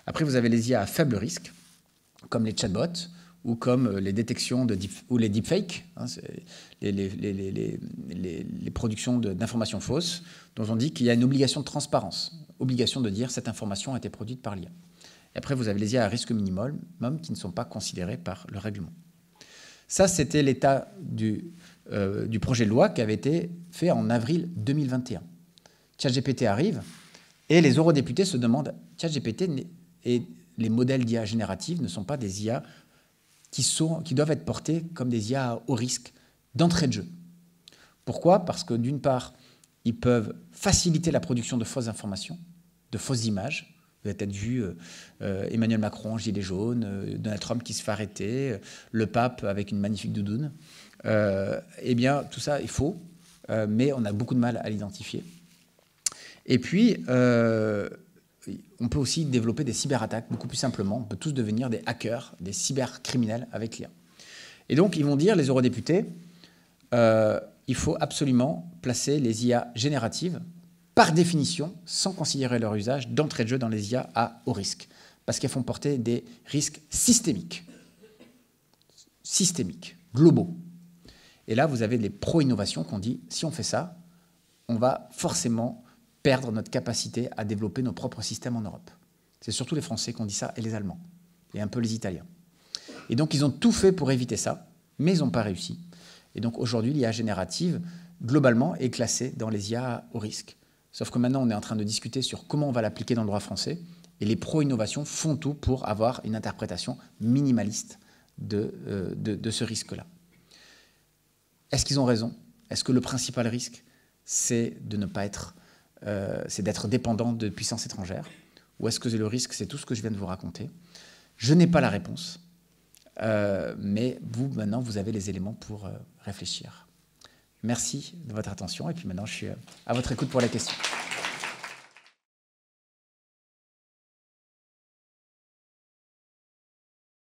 Après, vous avez les IA à faible risque, comme les chatbots, ou comme les détections ou les deepfakes, hein, les productions d'informations fausses, dont on dit qu'il y a une obligation de transparence, obligation de dire cette information a été produite par l'IA. Et après, vous avez les IA à risque minimum qui ne sont pas considérés par le règlement. Ça, c'était l'état du projet de loi qui avait été fait en avril 2021. ChatGPT arrive et les eurodéputés se demandent, ChatGPT et les modèles d'IA générative ne sont pas des IA qui doivent être portés comme des IA à haut risque d'entrée de jeu. Pourquoi? Parce que d'une part, ils peuvent faciliter la production de fausses informations, de fausses images. Vous avez peut-être vu Emmanuel Macron, gilet jaune, Donald Trump qui se fait arrêter, le pape avec une magnifique doudoune. Eh bien, tout ça est faux, mais on a beaucoup de mal à l'identifier. Et puis, on peut aussi développer des cyberattaques beaucoup plus simplement. On peut tous devenir des hackers, des cybercriminels avec l'IA. Et donc, ils vont dire, les eurodéputés, il faut absolument placer les IA génératives, par définition, sans considérer leur usage, d'entrée de jeu dans les IA à haut risque. Parce qu'elles font porter des risques systémiques, globaux. Et là, vous avez les pro-innovations qui ont dit, si on fait ça, on va forcément perdre notre capacité à développer nos propres systèmes en Europe. C'est surtout les Français qui ont dit ça, et les Allemands, et un peu les Italiens. Et donc, ils ont tout fait pour éviter ça, mais ils n'ont pas réussi. Et donc, aujourd'hui, l'IA générative, globalement, est classée dans les IA à haut risque. Sauf que maintenant, on est en train de discuter sur comment on va l'appliquer dans le droit français, et les pro-innovations font tout pour avoir une interprétation minimaliste de ce risque-là. Est-ce qu'ils ont raison? Est-ce que le principal risque, c'est de ne pas être... c'est d'être dépendant de puissances étrangères? Ou est-ce que le risque, c'est tout ce que je viens de vous raconter? Je n'ai pas la réponse, mais vous, maintenant, vous avez les éléments pour réfléchir. Merci de votre attention, et puis maintenant, je suis à votre écoute pour la question.